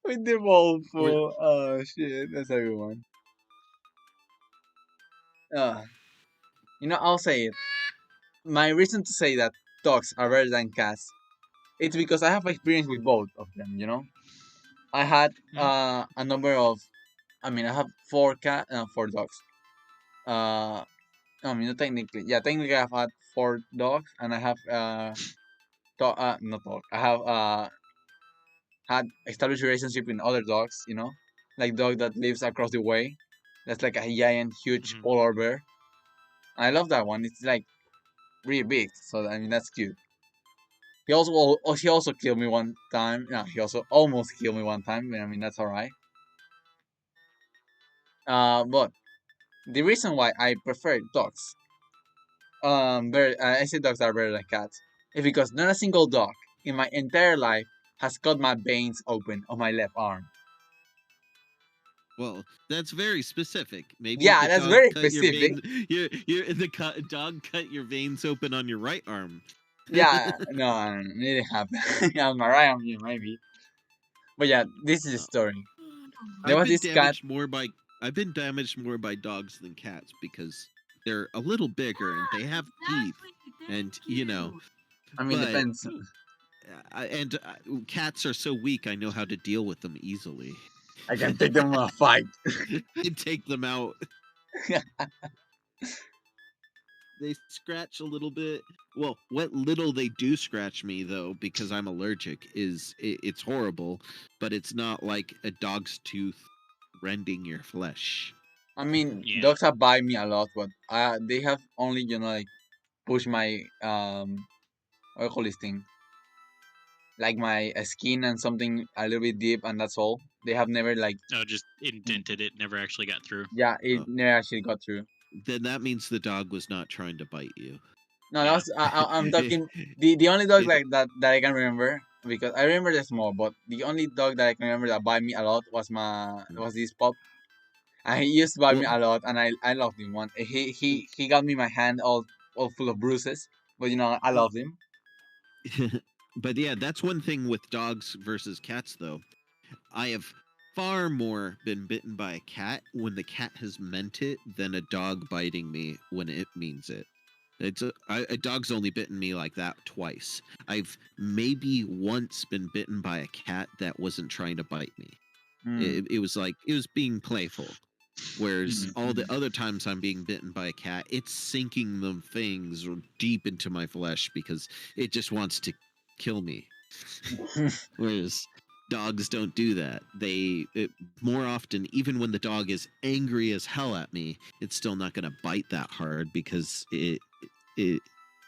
With the bowl full. Oh shit, that's everyone. Uh, I'll say it. My reason to say that dogs are better than cats, it's because I have experience with both of them. I had a number of, I have four dogs. Not technically, yeah, technically I've had 4 dogs, and I have not dog. I have had established relationship with other dogs. Like dog that lives across the way. That's like a giant, huge Mhm. polar bear. I love that one. It's like really big, so that's cute. He also killed me one time. No, he also almost killed me one time. But that's alright. But the reason why I prefer dogs, I say dogs are better than cats, is because not a single dog in my entire life has cut my veins open on my left arm. well, that's very specific. Maybe Yeah, the that's dog very cut specific. Your veins. The dog cut your veins open on your right arm. Yeah, no, it didn't happen. Yeah, on my right arm, yeah, maybe. But yeah, this is the story. There I've was been this cat. damaged more by I've been damaged more by dogs than cats because they're a little bigger and they have teeth, Exactly. and Thank you know, I mean, but depends. cats are so weak. I know how to deal with them easily. I can take them in a fight. I take them out. They scratch a little bit. Well, what little they do scratch me though, because I'm allergic, it's horrible, but it's not like a dog's tooth rending your flesh. I mean, Yeah. dogs have bite me a lot, but they have only like push my what do you call this thing? Like my skin and something a little bit deep, and that's all. They have never like Oh, just indented it. Never actually got through. yeah, it Oh. never actually got through. Then that means the dog was not trying to bite you. No, Yeah. that was I'm talking the only dog like that I can remember, because I remember the small, but the only dog that I can remember that bite me a lot was this pup. And he used to bite me Well- a lot, and I loved him. He got me my hand all full of bruises, but I loved him. But yeah, that's one thing with dogs versus cats, though. I have far more been bitten by a cat when the cat has meant it than a dog biting me when it means it. A dog's only bitten me like that twice. I've maybe once been bitten by a cat that wasn't trying to bite me. Mm. It was like it was being playful. Whereas Mm, all the other times I'm being bitten by a cat, it's sinking the fangs deep into my flesh because it just wants to kill me. Whereas dogs don't do that. More often, even when the dog is angry as hell at me, it's still not going to bite that hard because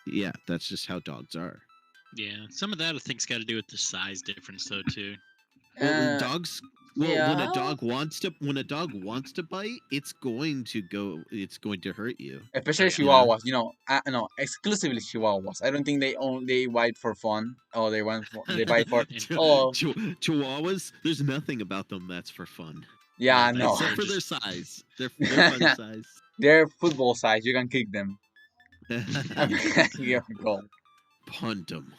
yeah, that's just how dogs are. Yeah. Some of that I think's got to do with the size difference, though, too. Well, Uh, dogs. yeah. When a dog wants to bite, it's going to hurt you. Especially yeah. Chihuahuas, no, exclusively Chihuahuas. I don't think they bite for fun, or they bite for oh Chihuahuas, there's nothing about them that's for fun. yeah, No, no. Except for just- their size. They're fun size. They're football size. You can kick them. Yeah, goal. Punt them.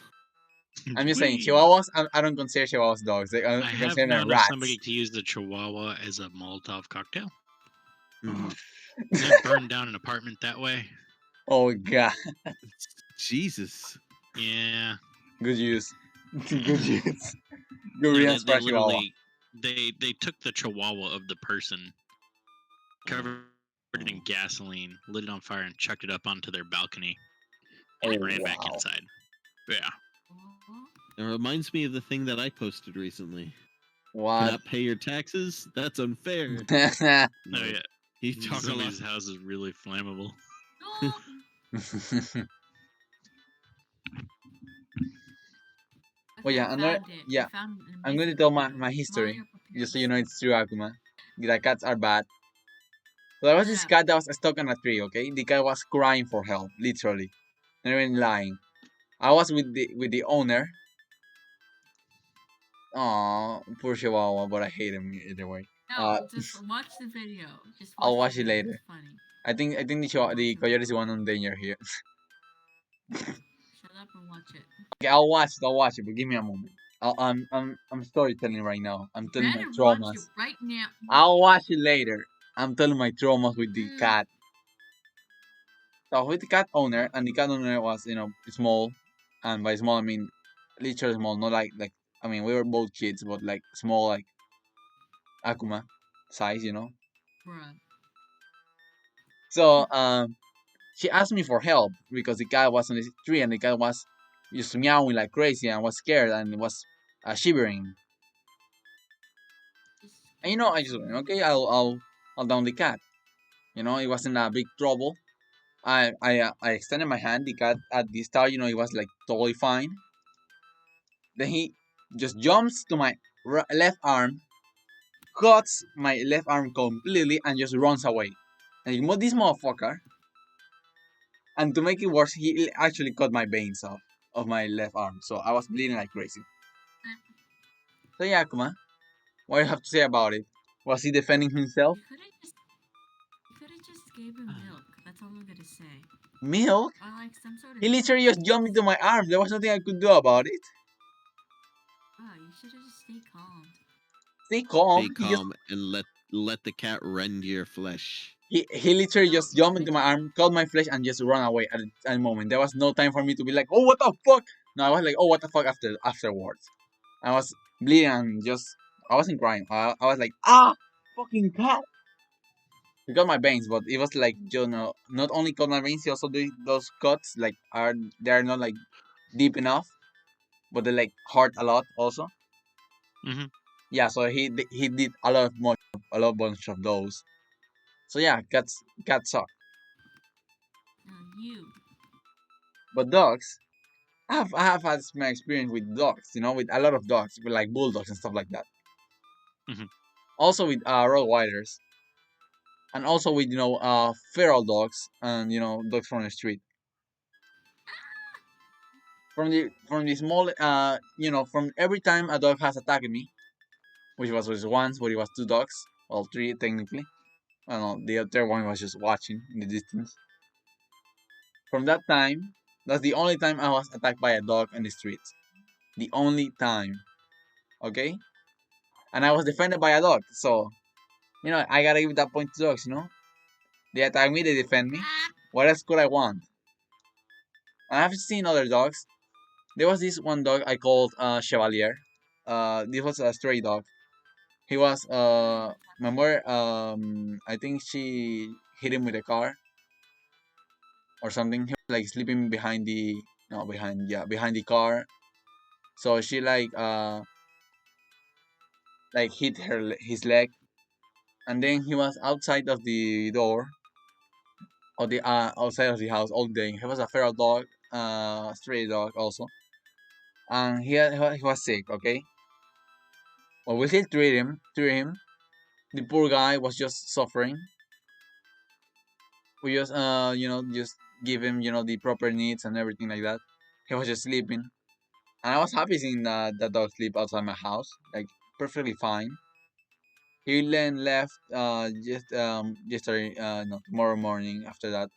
I'm just saying, Whee! Chihuahuas. I don't consider Chihuahuas dogs. I I have consider known them of rats. somebody to use the Chihuahua as a Molotov cocktail. Mhm. They burned down an apartment that way. Oh god, Jesus. Yeah. good use. Good use. Good No, riddance they for Chihuahua. literally they took the Chihuahua of the person, covered it in gasoline, lit it on fire, and chucked it up onto their balcony, and Oh, ran back wow. inside. Yeah. It reminds me of the thing that I posted recently. What? Cannot pay your taxes? That's unfair. Oh No, yeah. you talk a lot. Somebody's house is really flammable. No. Well, yeah, I I'm gonna- found it. yeah, I found an I'm going to amazing tell video. my history, Mario just so you prepares. know it's true, Akuma. The cats are bad. So there was this Yeah. cat that was stuck on a tree. Okay, the cat was crying for help, literally, not even lying. I was with the owner. Aw, poor Chihuahua, but I hate him either way. No, just watch the video. Just I'll watch watch the it video. later. It's funny. I think the coyote is the one on danger here. Shut up and watch it. Okay, I'll watch it, but give me a moment. I'm storytelling right now. I'm telling my Better watch traumas. it right now. I'll watch it later. I'm telling my traumas with the cat. So with the cat owner, and the cat owner was small, and by small I mean literally small, not like I mean we were both kids, but like small like Akuma size. Bruh. So she asked me for help because the cat was on the tree, and the cat was just meowing like crazy and was scared and was shivering. And I just went, okay, I'll down the cat. It wasn't a big trouble. I extended my hand. The cat at the start, he was like totally fine. Then he just jumps to my left arm, cuts my left arm completely, and just runs away. And this motherfucker, and to make it worse, he actually cut my veins off of my left arm, so I was bleeding like crazy. So yeah, Kuma, what do you have to say about it? Was he defending himself? You could have just gave him milk. That's all I'm gonna say. Milk? Or like some sort of. He literally just jumped into my arm. There was nothing I could do about it. Oh, you should have just stayed calm. stay calm. Stay calm and let the cat rend your flesh. He literally just jumped into my arm, caught my flesh, and just ran away at the moment. There was no time for me to be like, oh, what the fuck? No, I was like, oh, what the fuck afterwards. I was bleeding and I wasn't crying. I was like, fucking cat. He got my veins, but it was like, not only cut my veins, he also did those cuts, like, they're not like deep enough, but they like hurt a lot also. Mhm. Yeah, so he did a lot bunch of those. So yeah, cats suck. You. But dogs, I have had my experience with dogs, with a lot of dogs, with like bulldogs and stuff like that. Mhm. Also with Rottweilers, and also with feral dogs and dogs from the street. From the small from every time a dog has attacked me, which was just once, but it was two dogs, well three technically. I don't know, the other one was just watching in the distance. From that time, that's the only time I was attacked by a dog on the streets. The only time, okay? And I was defended by a dog, so I gotta give that point to dogs. They attack me, they defend me. What else could I want? And I've seen other dogs. There was this one dog I called Chevalier. This was a stray dog. He was my mother. I think she hit him with a car or something. He was like sleeping behind the no behind yeah behind the car. So she like hit his leg, and then he was outside of the door or the outside of the house all day. He was a feral dog, stray dog also, and he was sick. Okay, well we still treat him. The poor guy was just suffering. We just just give him the proper needs and everything like that. He was just sleeping, and I was happy seeing the dog sleep outside my house, like perfectly fine. He then left just yesterday no tomorrow morning after that.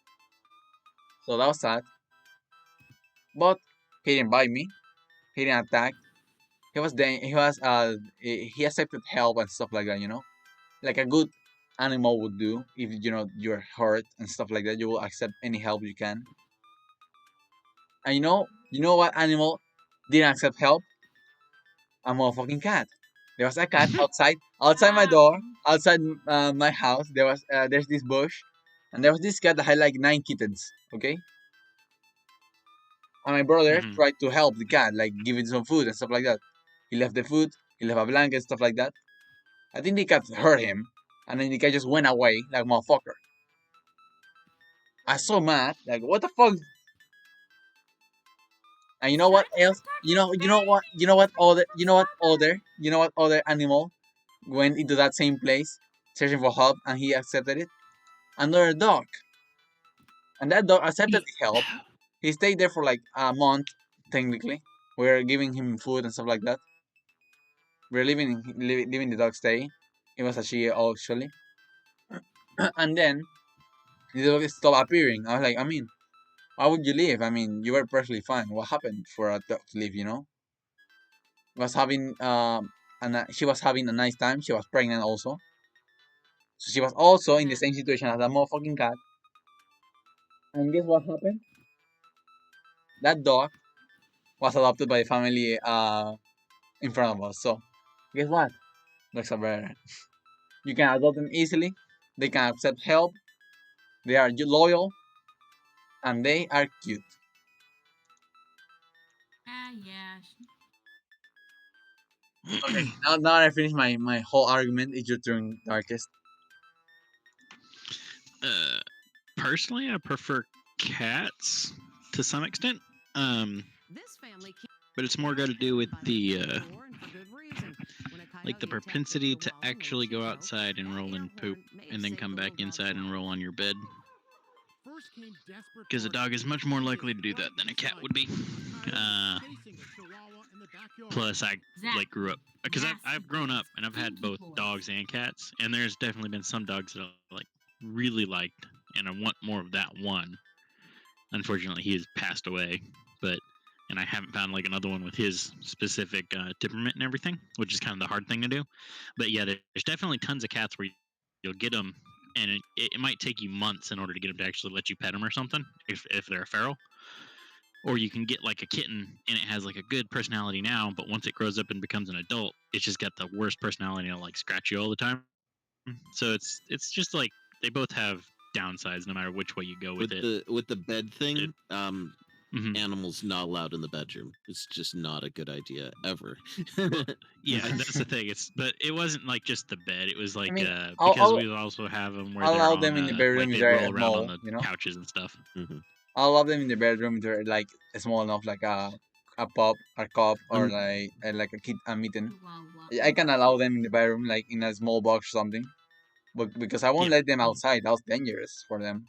So that was sad. But he didn't bite me. He didn't attack. He accepted help and stuff like that. Like a good animal would do if you're hurt and stuff like that. You will accept any help you can. And you know what animal didn't accept help? A motherfucking cat. There was a cat outside my door, outside my house. There's this bush, and there was this cat that had like 9 kittens. Okay, and my brother Mhm. tried to help the cat, like give it some food and stuff like that. He left the food, he left a blanket, stuff like that. I think the cat hurt him, and then the cat just went away like motherfucker. I was so mad, like what the fuck? And you know what else? You know what other animal went into that same place searching for help and he accepted it? Another dog. And that dog accepted the help. He stayed there for like a month, technically. We're giving him food and stuff like that. We're leaving the dog stay. It was a she actually. And then the dog stopped appearing. I was like, why would you leave? You were perfectly fine. What happened for a dog to leave? Was having she was having a nice time. She was pregnant also. So she was also in the same situation as that motherfucking cat. And guess what happened? That dog was adopted by the family in front of us. So guess what? Dogs are better. You can adopt them easily. They can accept help. They are loyal and they are cute. Yeah. Okay, now I finished my whole argument. It's your turn, Darkest. uh, Personally, I prefer cats to some extent. But it's more got to do with the like the propensity to actually go outside and roll in poop and then come back inside and roll on your bed. Because a dog is much more likely to do that than a cat would be. Plus, I like grew up because I've grown up and I've had both dogs and cats, and there's definitely been some dogs that I like really liked, and I want more of that one. Unfortunately, he has passed away, but and I haven't found like another one with his specific temperament and everything, which is kind of the hard thing to do. But yeah, there's definitely tons of cats where you'll get them, and it might take you months in order to get them to actually let you pet them or something if they're a feral. Or you can get like a kitten and it has like a good personality now, but once it grows up and becomes an adult, it's just got the worst personality and it'll like scratch you all the time. So it's just like they both have downsides no matter which way you go with it. With the bed thing, Mhm. animals not allowed in the bedroom. It's just not a good idea ever. Yeah, that's the thing. But it wasn't like just the bed. It was I like mean, because we also have them where I'll they're allow on them in the like bedroom if they they're roll around on small, the you know. couches and stuff. Mhm. I'll allow them in the bedroom if they're like small enough, like a pup, a cup, or like a kid, a mitten. Chihuahua. I can allow them in the bedroom, like in a small box or something. But because I won't Yeah. let them outside, that's dangerous for them.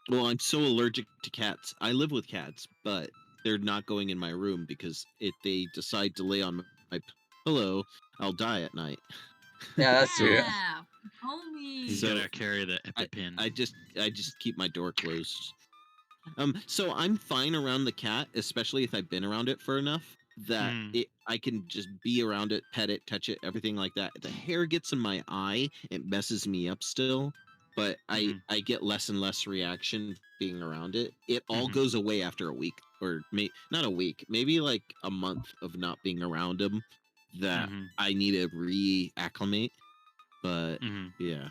Well, I'm so allergic to cats. I live with cats, but they're not going in my room because if they decide to lay on my pillow, I'll die at night. Yeah, that's true. Yeah, homie. You So- gotta carry the EpiPen. I just keep my door closed. So I'm fine around the cat, especially if I've been around it for enough that I can just be around it, pet it, touch it, everything like that. The hair gets in my eye, it messes me up still, but I get less and less reaction being around it. It all goes away after a week, or not a week, maybe like a month of not being around him. That I need to reacclimate, but yeah.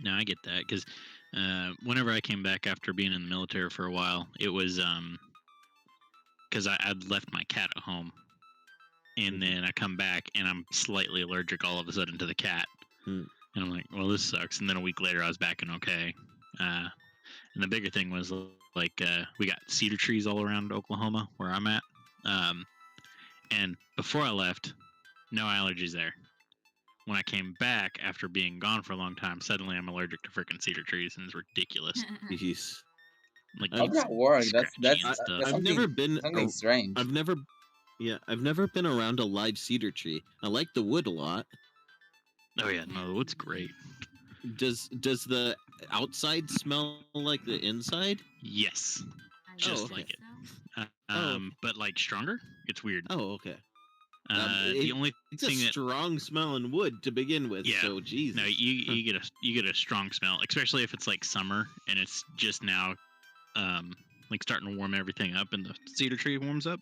No, I get that because whenever I came back after being in the military for a while, it was because I'd left my cat at home, and then I come back and I'm slightly allergic all of a sudden to the cat, Mm. and I'm like, well, this sucks. And then a week later, I was back and okay. And the bigger thing was like we got cedar trees all around Oklahoma where I'm at, and before I left, no allergies there. When I came back after being gone for a long time, suddenly I'm allergic to freaking cedar trees, and it's ridiculous. Jeez. Like How it's does that work? scratchy and I- stuff. That's I've never been something strange. I've never been around a live cedar tree. I like the wood a lot. Oh yeah, no, the wood's great. Does the outside smell like the inside? Yes, I just think like it. so. But like stronger. It's weird. Oh, okay. The only It's a thing that strong smelling wood to begin with. Yeah. So Jesus. no, you get a strong smell, especially if it's like summer and it's just now, like starting to warm everything up and the cedar tree warms up.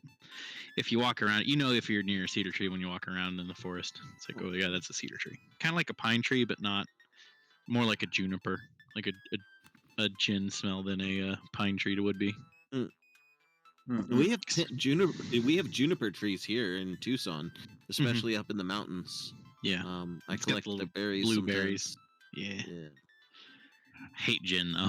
If you walk around, if you're near a cedar tree when you walk around in the forest, it's like, oh yeah, that's a cedar tree. Kind of like a pine tree, but not more like a juniper, like a gin smell than a pine tree would be. We have juniper trees here in Tucson, especially up in the mountains. Yeah, I It's got collect the little berries. blueberries. sometimes. Yeah. Yeah. I hate gin though.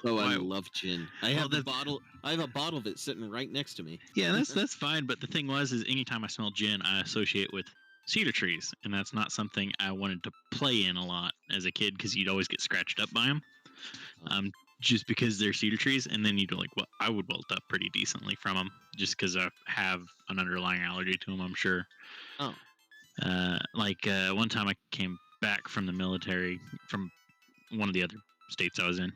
Oh, I Why- love gin. I Well, have a that's- bottle. I have a bottle of it sitting right next to me. Yeah, that's fine. But the thing is anytime I smell gin, I associate with cedar trees, and that's not something I wanted to play in a lot as a kid because you'd always get scratched up by them. Just because they're cedar trees, and then I would wilt up pretty decently from them, just because I have an underlying allergy to them. I'm sure. Oh. One time I came back from the military from one of the other states I was in,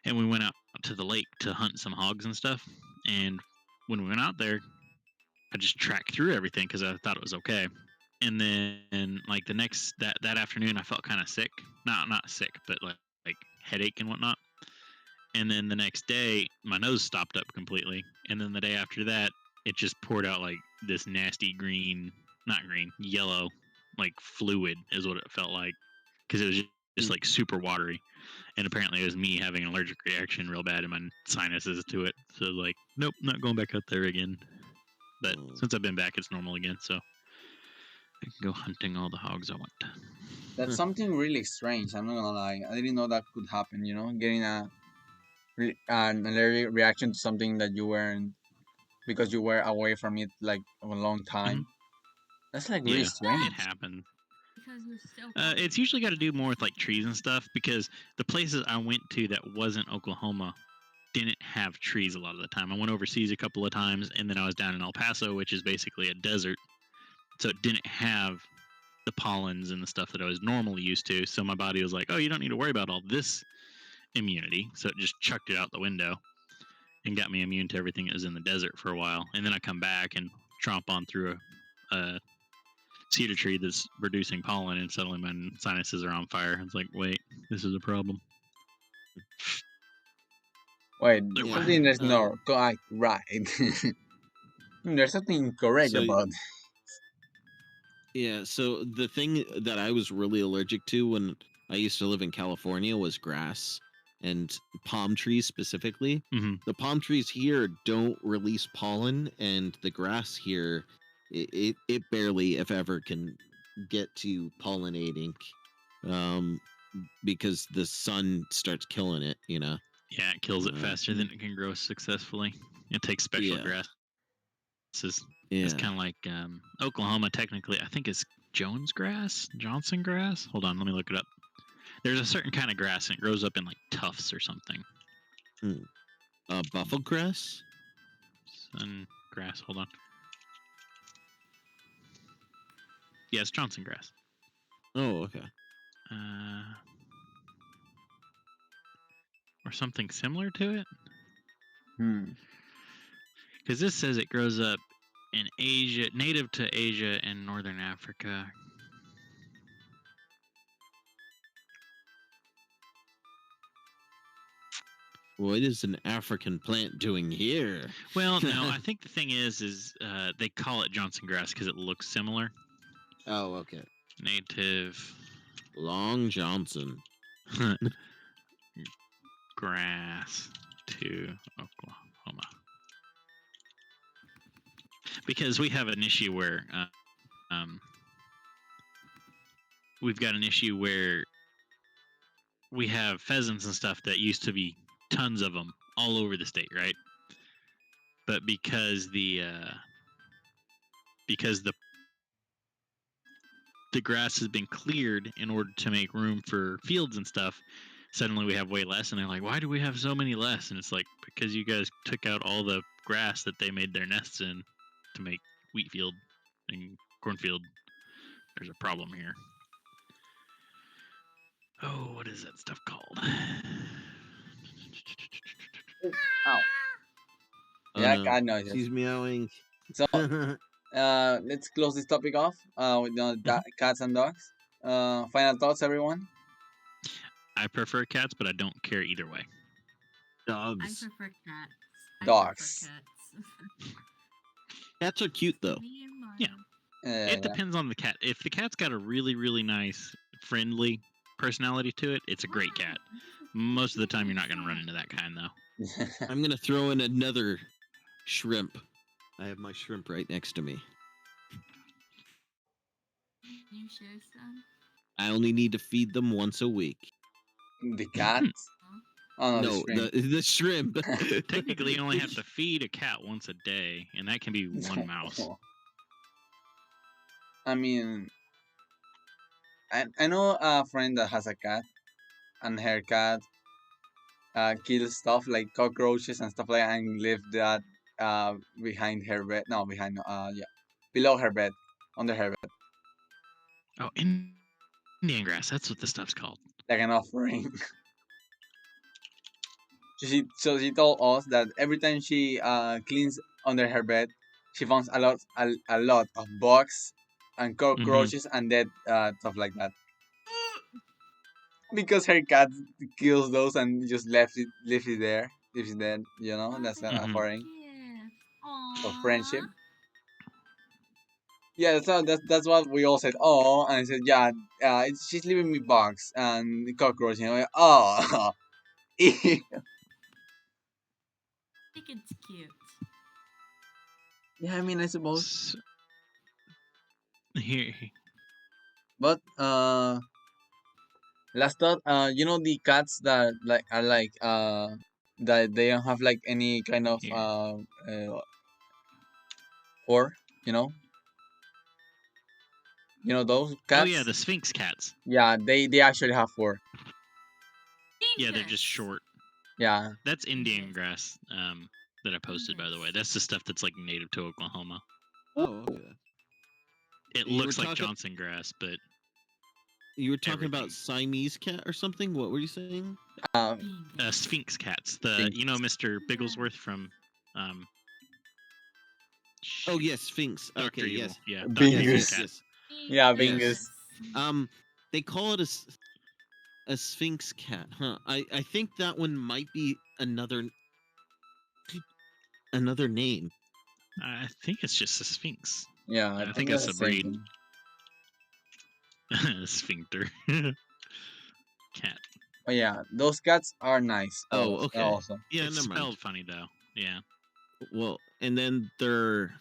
and we went out to the lake to hunt some hogs and stuff. And when we went out there, I just tracked through everything because I thought it was okay. And then like the next that afternoon, I felt kind of sick. Not sick, but like headache and whatnot. And then the next day, my nose stopped up completely. And then the day after that, it just poured out like this nasty yellow, like fluid is what it felt like, because it was just like super watery. And apparently it was me having an allergic reaction real bad in my sinuses to it. So like, nope, not going back out there again. But since I've been back, it's normal again. So I can go hunting all the hogs I want. That's something really strange. I'm not gonna lie. I didn't know that could happen. Getting an allergic reaction to something that you weren't because you were away from it like a long time. That's like really Yeah, strange. it happened. Because you're still. It's usually got to do more with like trees and stuff, because the places I went to that wasn't Oklahoma didn't have trees a lot of the time. I went overseas a couple of times, and then I was down in El Paso, which is basically a desert, so it didn't have the pollens and the stuff that I was normally used to. So my body was like, oh, you don't need to worry about all this immunity, so it just chucked it out the window. and got me immune to everything that was in the desert for a while. And then I come back and tromp on through a cedar tree that's producing pollen, and suddenly my sinuses are on fire. It's like, wait, this is a problem. Wait, Yeah. something that's not quite right. There's something incorrect So- about. Yeah, so the thing that I was really allergic to when I used to live in California was grass and palm trees specifically. Mhm. The palm trees here don't release pollen, and the grass here, it barely, if ever, can get to pollinating, because the sun starts killing it. Yeah, it kills it Uh, faster than it can grow successfully. It takes special Yeah. grasses. Yeah. It's kind of like Oklahoma. Technically, I think it's Jones grass, Johnson grass. Hold on, let me look it up. There's a certain kind of grass, and it grows up in like tufts or something. Buffalo grass. Sun grass. Hold on. Yeah, it's Johnson grass. Oh, okay. Or something similar to it. Hmm. Because this says it grows up in Asia, native to Asia and northern Africa. What is an African plant doing here? Well, no, I think the thing is they call it Johnson grass because it looks similar. Oh, okay. Native Long Johnson. grass to Oklahoma. Because we have an issue where we've got an issue where we have pheasants and stuff that used to be tons of them all over the state, right? But because the grass has been cleared in order to make room for fields and stuff, suddenly we have way less, and they're like, why do we have so many less? And it's like, because you guys took out all the grass that they made their nests in to make wheat field and cornfield. There's a problem here. Oh, what is that stuff called? Ow. Oh, Yeah, no. cat noises. She's meowing. So let's close this topic off with cats and dogs. Final thoughts, everyone. I prefer cats, but I don't care either way. I Dogs. prefer cats. I Dogs. prefer cats. Cats are cute though. Me and Mario. Yeah. It depends on the cat. If the cat's got a really, really nice, friendly personality to it, it's a great cat. Most of the time, you're not going to run into that kind, though. I'm gonna throw in another shrimp. I have my shrimp right next to me. You sure, son? I only need to feed them once a week. The cats? Oh no, No, the shrimp. Technically, you only have to feed a cat once a day, and that can be one mouse. I mean, I know a friend that has a cat, and her cat kills stuff like cockroaches and stuff like that, and leave that behind her bed. No, behind below her bed, under her bed, Oh, Indian grass. That's what this stuff's called. like an offering. So she told us that every time she cleans under her bed, she finds a lot of bugs and cockroaches and dead stuff like that. Because her cat kills those and just leaves it there, you know. That's an offering of friendship. Yeah, that's what we all said. Oh, and I said, yeah, she's leaving me bugs and cockroaches. You know, oh, I think it's cute. yeah. I mean, I suppose, Here, but last thought, you know, the cats that like are like that they don't have like any kind of Here. fur, you know. You know those cats? Oh yeah, the Sphinx cats. Yeah, they actually have fur. Yeah, they're just Dinkus. short. Yeah. That's Indian grass that I posted, by the way. That's the stuff that's like native to Oklahoma. Oh, okay. It You looks were like talking- Johnson grass, but You were talking Everything. about Siamese cat or something. What were you saying? Bingo. Sphinx cats. Sphinx. Mr. Bigglesworth from um. Oh shoot, yes, Sphinx. Dr. Okay, Evil. yes. Yeah, Bingus. Dr. Yes, Evil's yes, cat. yes. Yeah, Yes. Bingus. They call it a Sphinx cat, huh? I think that one might be another name. I think it's just a sphinx. Yeah, I I think think that's it's the a same breed. thing. Sphincter. Cat. But yeah, those cats are nice. Oh, okay. Also. Yeah, It's never mind. spelled funny though. Yeah. Well, and then they're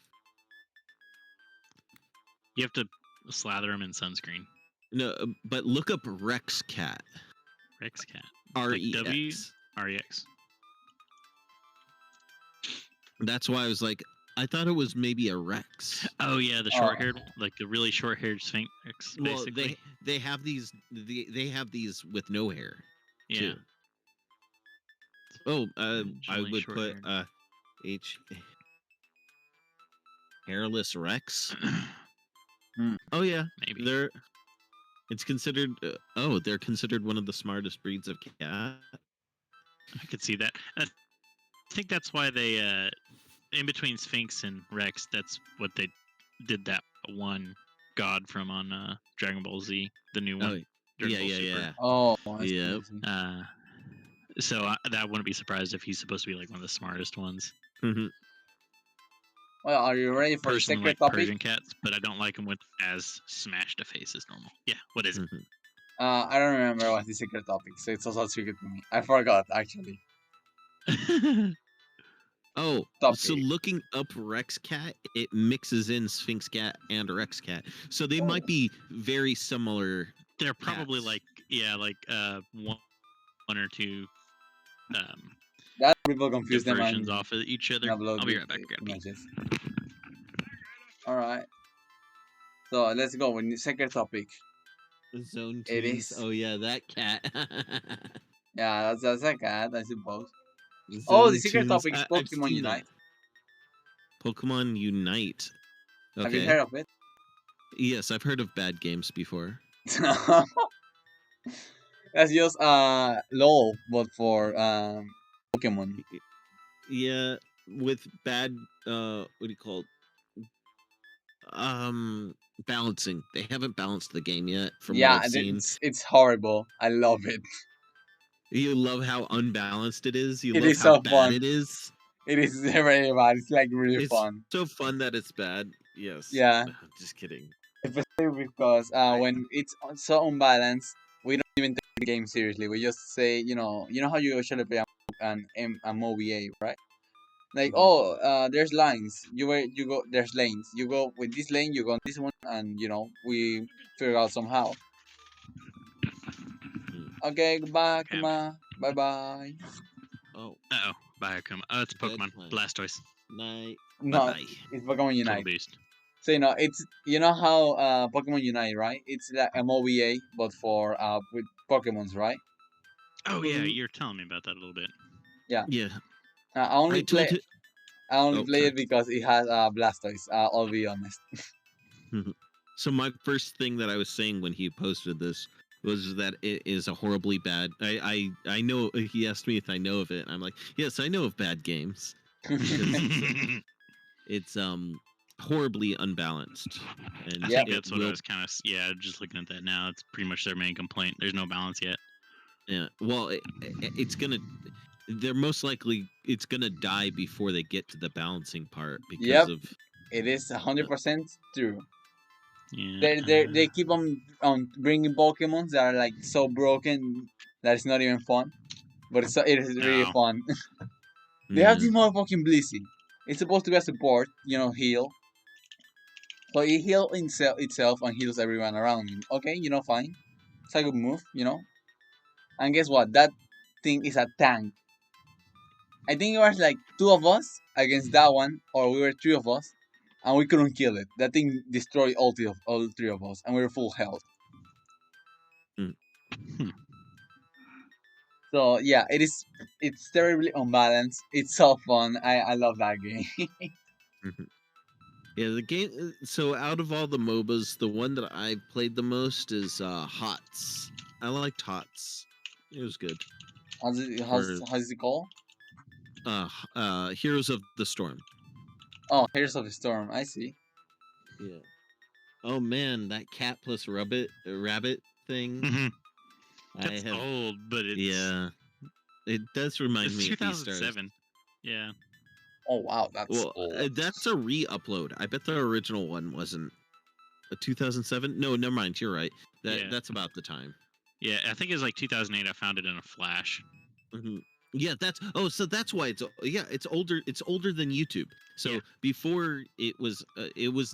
You have to slather them in sunscreen. no, but look up Rex cat. Rex cat. REX. REX. That's why I was like, I thought it was maybe a Rex. Oh yeah, the Oh. short-haired, like the really short-haired sphinx, Well, basically. they have these they have these with no hair Yeah. too. Oh, I Generally would put short-haired. H hairless Rex. Hmm. Oh yeah, Maybe. they're they're considered one of the smartest breeds of cat. I could see that. I think that's why they in between Sphinx and Rex, that's what they did that one god from on Dragon Ball Z, the new one. Dragon Ball Super. Yeah. Oh, that's Yep. crazy. So that wouldn't be surprised if he's supposed to be like one of the smartest ones. Well, are you ready for the Personally, secret like topic? Persian cats, but I don't like them with as smashed a face as normal. Yeah, what is it? I don't remember what's the secret topic, so it's also a secret to me. I forgot actually. Oh, Topic. so looking up Rex cat, it mixes in Sphinx cat and Rex cat. So they might be very similar. They're probably Cats. one or two That people confuse them versions and off of each other. upload I'll be the right back. Grab me. images. All right. So let's go with the second topic. Zone It twos. is. Oh yeah, that cat. Yeah, that's a cat, I suppose. Zone Oh, the secret Tunes. topic is I've Pokemon seen Unite. that. Pokemon Unite. Okay. Have you heard of it? Yes, I've heard of bad games before. That's just LOL, but for Pokemon. Yeah, with bad what do you call it? Balancing. They haven't balanced the game yet from what I've seen. It's horrible. I love it. You love how unbalanced it is. You It love is how so bad fun. it is. It is very bad. It's like really It's fun. so fun that it's bad. Yes. Yeah. I'm just kidding. Especially because when it's so unbalanced, we don't even take the game seriously. We just say, you know how you usually play an MOBA, right? Like, there's lines. You go. There's lanes. You go with this lane. You go on this one, and we figure out somehow. Okay, goodbye, Kuma. Bye bye. Oh, Uh-oh. Bye-Akuma. Oh, it's Good Pokemon. plan. Blastoise. night. No, Bye-bye. it's Pokemon Total Unite. beast. So it's how Pokemon Unite, right? It's like MOBA but for with Pokemons, right? Oh yeah, you're telling me about that a little bit. Yeah. I only I told play. you. I only Oh, play sorry. it because it has Blastoise. I'll be honest. So my first thing that I was saying when he posted this was that it is a horribly bad. I know he asked me if I know of it. And I'm like, yes, I know of bad games. It's horribly unbalanced. And I Yep. think that's what I was kind of. Yeah, just looking at that now, it's pretty much their main complaint. There's no balance yet. Yeah. Well, it's gonna. They're most likely it's gonna die before they get to the balancing part because Yep. of. It is 100% true. Yeah. They keep on bringing Pokemons that are like so broken that it's not even fun, but it is really No. fun. They have Mm, this motherfucking Blissey. It's supposed to be a support, heal. So it heals itself and heals everyone around him. Okay, fine. It's a good move, And guess what? That thing is a tank. I think it was like 2 of us against that one, or we were 3 of us, and we couldn't kill it. That thing destroyed all 3 of us, and we were full health. So yeah, it's terribly unbalanced. It's so fun. I love that game. Yeah, the game. So out of all the MOBAs, the one that I've played the most is HOTS. I liked HOTS. It was good. Or How's it called? Heroes of the Storm. Oh, Heroes of the Storm. I see. Yeah. Oh man, that cat plus rabbit thing. Mhm. I That's have. old, but it's Yeah, it does remind it's me of Beastars. 2007. Yeah. Oh wow, that's Well, old. that's a re-upload. I bet the original one wasn't a 2007. No, never mind. You're right. Yeah. That's about the time. Yeah, I think it was like 2008. I found it in a flash. hmm Yeah, so that's why it's older. It's older than YouTube. So Yeah. before it was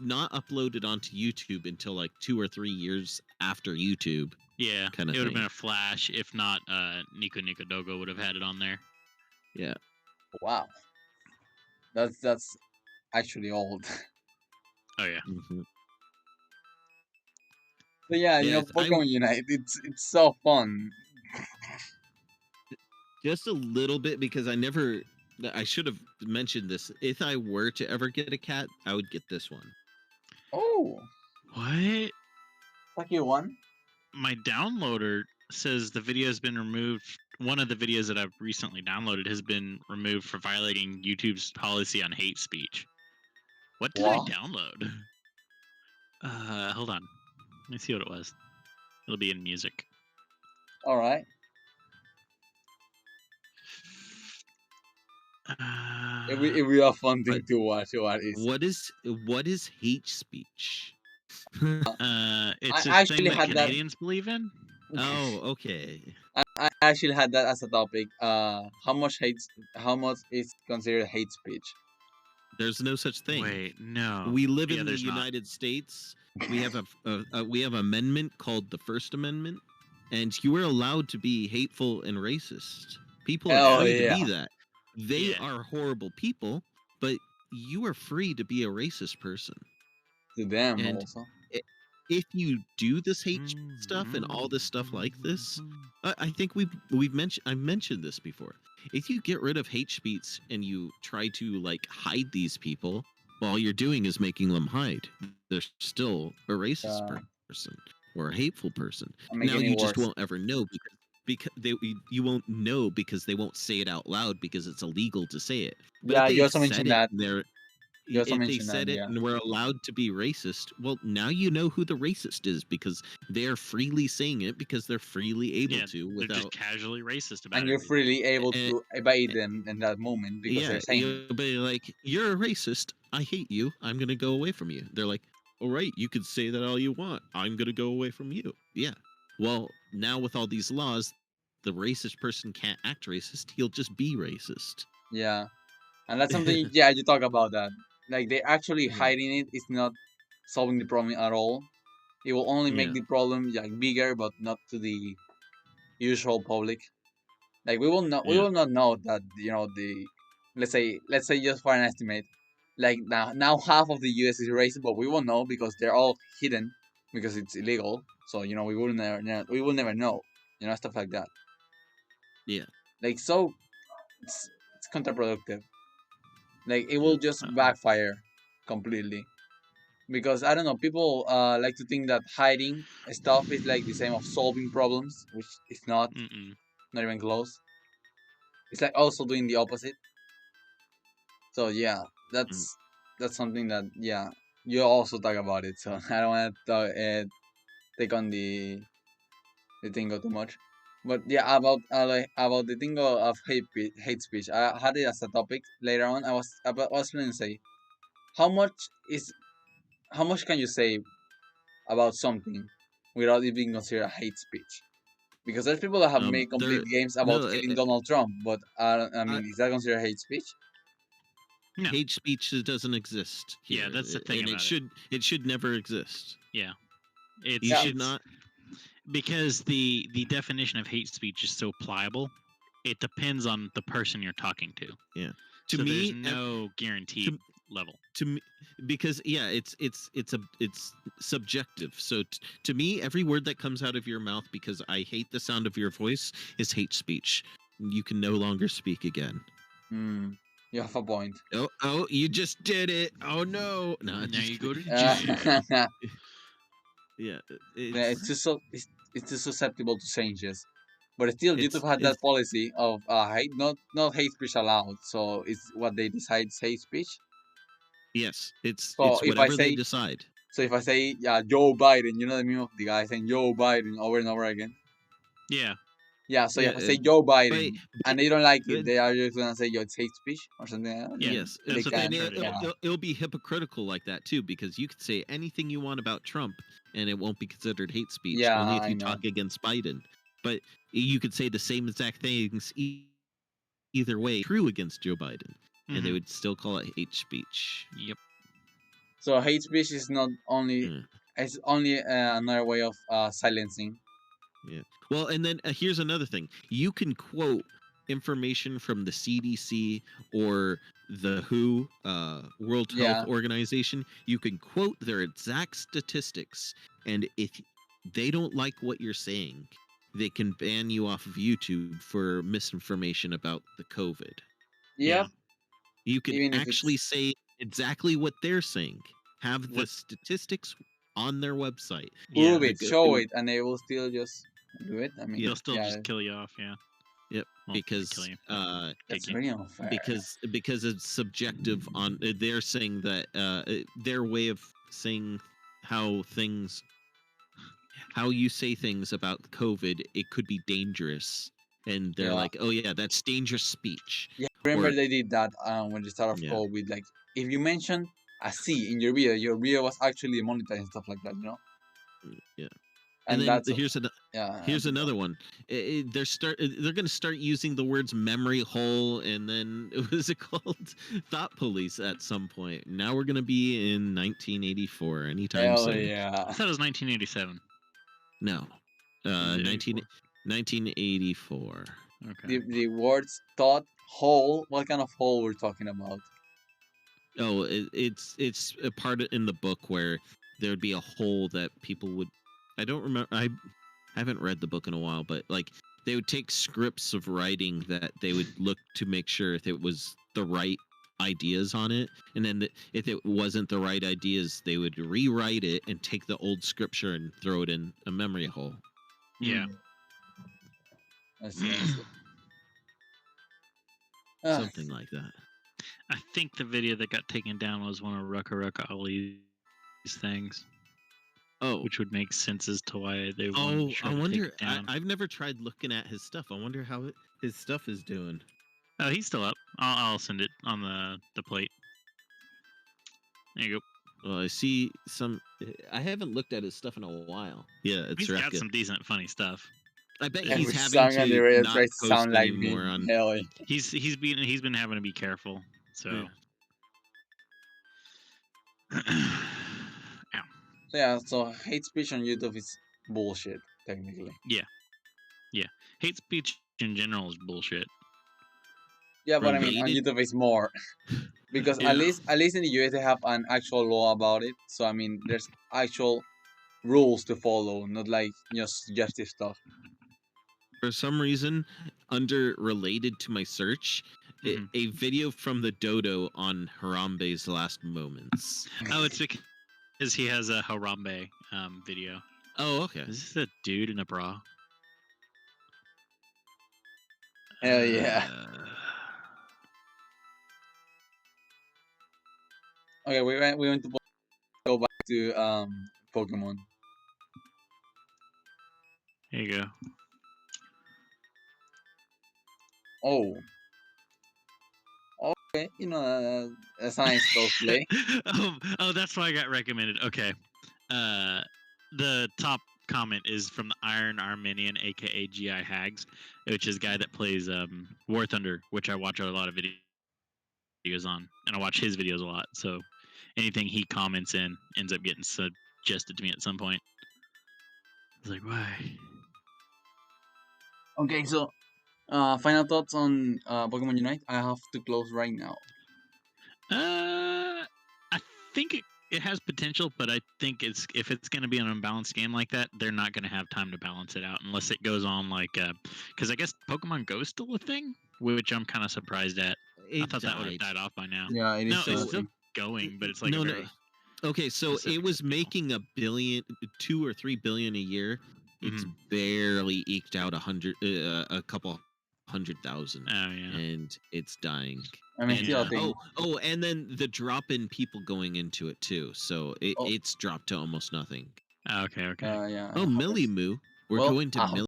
not uploaded onto YouTube until like 2 or 3 years after YouTube. Yeah, Kinda it would have thing. been a flash. If not, Nico Nico Dogo would have had it on there. Yeah. Wow, that's actually old. Oh yeah. hmm But yeah, Yeah, Pokemon Unite, it's so fun. just a little bit because I should have mentioned this. If I were to ever get a cat, I would get this one. Oh, What? fuck you one. My downloader says the video has been removed. One of the videos that I've recently downloaded has been removed for violating YouTube's policy on hate speech. What did I What? download? Hold on. Let me see what it was. It'll be in music. All right. It will be a fun thing to watch. What is? What is hate speech? It's I a thing actually that had that. Canadians believe in. Oh, okay. I actually had that as a topic. How much is considered hate speech? There's no such thing. Wait, no. We live Yeah, in the there's not. United States. We have we have an amendment called the First Amendment, and you are allowed to be hateful and racist. People are Oh free to yeah, be that. They Yeah. are horrible people, but you are free to be a racist person. to them And also. if you do this hate stuff and all this stuff like this, I think I've mentioned this before. If you get rid of hate speech and you try to like hide these people, all you're doing is making them hide. They're still a racist Yeah. person or a hateful person. I'm Now making it you just worse. won't ever know because you won't know because they won't say it out loud because it's illegal to say it. But Yeah, if you they also said mentioned it, that. they're You also if they mentioned that. said it Yeah. and were allowed to be racist, well, now you know who the racist is because they're freely saying it because they're freely able Yeah, to they're just without. casually racist about And it. you're freely able And, to obey them in that moment because yeah, they're saying it. you'll be like, "You're a racist. I hate you. I'm gonna go away from you." They're like, "All right, you could say that all you want. I'm gonna go away from you." Yeah. Well, now with all these laws, the racist person can't act racist. He'll just be racist. Yeah. And that's something, yeah, you talk about that. Like, they actually Mhm. hiding it is not solving the problem at all. It will only make Yeah. the problem like bigger, but not to the usual public. Like, we Yeah. will not know that, let's say just for an estimate, like now half of the US is racist, but we won't know because they're all hidden because it's illegal. So, we will never know, stuff like that. Yeah. Like, so it's counterproductive. Like, it will Yeah. just backfire completely. Because I don't know, people like to think that hiding stuff is like the same of solving problems, which is not even close. It's like also doing the opposite. So yeah, that's something that you also talk about it. So I don't want to take on the Tingo too much. But yeah, about the Tingo of hate speech, I had it as a topic later on. I was going to say how much is how much can you say about something without it being considered hate speech? Because there's people that have made complete games about no, killing Donald Trump, but I I- mean, is that considered hate speech? No. hate speech doesn't exist here. Yeah, that's the thing and about it should never exist. Yeah, it's You should not. because the definition of hate speech is so pliable. It depends on the person you're talking to. Yeah. To so me, there's no guaranteed level. To me, because it's subjective. So to me, every word that comes out of your mouth because I hate the sound of your voice is hate speech. You can no longer speak again. Hmm. You have a point. Oh, you just did it. Oh no. No, Now just you go to kidding. jail. Yeah, Yeah, it's just so it's too susceptible to changes. But still, YouTube had that it's policy of hate, not hate speech allowed. So it's what they decide is hate speech. yes, So it's if I whatever they say, decide. yeah, Joe Biden, you know the meme of the guy saying Joe Biden over and over again. Yeah. Yeah, so Yeah, if I say Joe but, Biden and they don't like it, but they are just gonna say, "Yo, it's hate speech" or something like that. Yeah, yes, They that's what they can, and try to yeah. do. it'll be hypocritical like that too, because you could say anything you want about Trump, and it won't be considered hate speech. Yeah, Only if I you know. talk against Biden. But you could say the same exact things either way, true against Joe Biden, and they Mhm. would still call it hate speech. Yep. So hate speech is not only Yeah. it's only another way of silencing. Yeah. Well, and then here's another thing. You can quote information from the CDC or the WHO, World Health Yeah, Organization. You can quote their exact statistics, and if they don't like what you're saying, they can ban you off of YouTube for misinformation about the COVID. yep. Yeah. You can Even if actually it's say exactly what they're saying. Have the What? statistics on their website. Yeah. prove The it, show it, and they will still just do it. I mean, Yeah. They'll still yeah, just kill you off. Yeah. Yep, Well, kill because you. But that's kick you. really unfair. because it's subjective on they're saying that their way of saying how things how you say things about COVID, it could be dangerous, and they're Yeah, like, oh yeah, that's dangerous speech. yeah. Remember Or they did that when the start of yeah, COVID. Like, if you mention a C in your video was actually monetized and stuff like that. yeah. And And then that's yeah, here's another one. They're going to start using the words memory hole, and then what was it called, thought police at some point. Now we're going to be in 1984 anytime hell soon. yeah. I thought it was 1987. No, Is it 19, 84? 1984. Okay. The words thought hole. What kind of hole we're talking about? Oh, it's a part in the book where there would be a hole that people would. I don't remember. I haven't read the book in a while, but like they would take scripts of writing that they would look to make sure if it was the right ideas on it, and then if it wasn't the right ideas, they would rewrite it and take the old scripture and throw it in a memory hole. Yeah. I see. I see. Ah, Something like that. I think the video that got taken down was one of Rucka Ali's things, Oh, which would make sense as to why they would oh, try I to take wonder. it down. I've never tried looking at his stuff. I wonder how his stuff is doing. Oh, he's still up. I'll send it on the plate. There you go. Well, I see some. I haven't looked at his stuff in a while. Yeah, it's He's rough. got some decent, funny stuff. I bet every he's having song on the radio to not tries to post sound like anymore me. on. Hell yeah. He's been having to be careful. So. Ow. Yeah, so hate speech on YouTube is bullshit, technically. Yeah. Hate speech in general is bullshit. Yeah, but I mean, on Related- YouTube it's more because Yeah. at least in the US they have an actual law about it. So I mean, there's actual rules to follow, not like just suggestive stuff. For some reason, under related to my search, Mhm. a video from the dodo on Harambe's last moments. Oh, it's because he has a Harambe video. Oh, okay. Is this a dude in a bra? Hell yeah. Okay, we went to go back to Pokemon. Here you go. Oh. Okay, that's a nice cosplay. Oh, that's why I got recommended. Okay. The top comment is from the Iron Armenian, aka GI Hags, which is a guy that plays War Thunder, which I watch a lot of videos on, and I watch his videos a lot. So anything he comments in ends up getting suggested to me at some point. It's like, why? Okay, so final thoughts on Pokemon Unite. I have to close right now. I think it has potential, but I think if it's going to be an unbalanced game like that, they're not going to have time to balance it out unless it goes on like because I guess Pokemon Go is still a thing, which I'm kind of surprised at. I thought that would have died off by now. Yeah, it is. No, it's uh, still going, but it's like no, a no. very Okay, so it specific was deal. making $1 billion, 2 or 3 billion a year. It's barely eked out a couple 100,000, Oh yeah. and it's dying. I mean, And, still, I yeah. think. and then the drop in people going into it too. So Oh. it's dropped to almost nothing. Okay. Okay. Yeah. Oh, Millie Moo. We're Well, going to I hope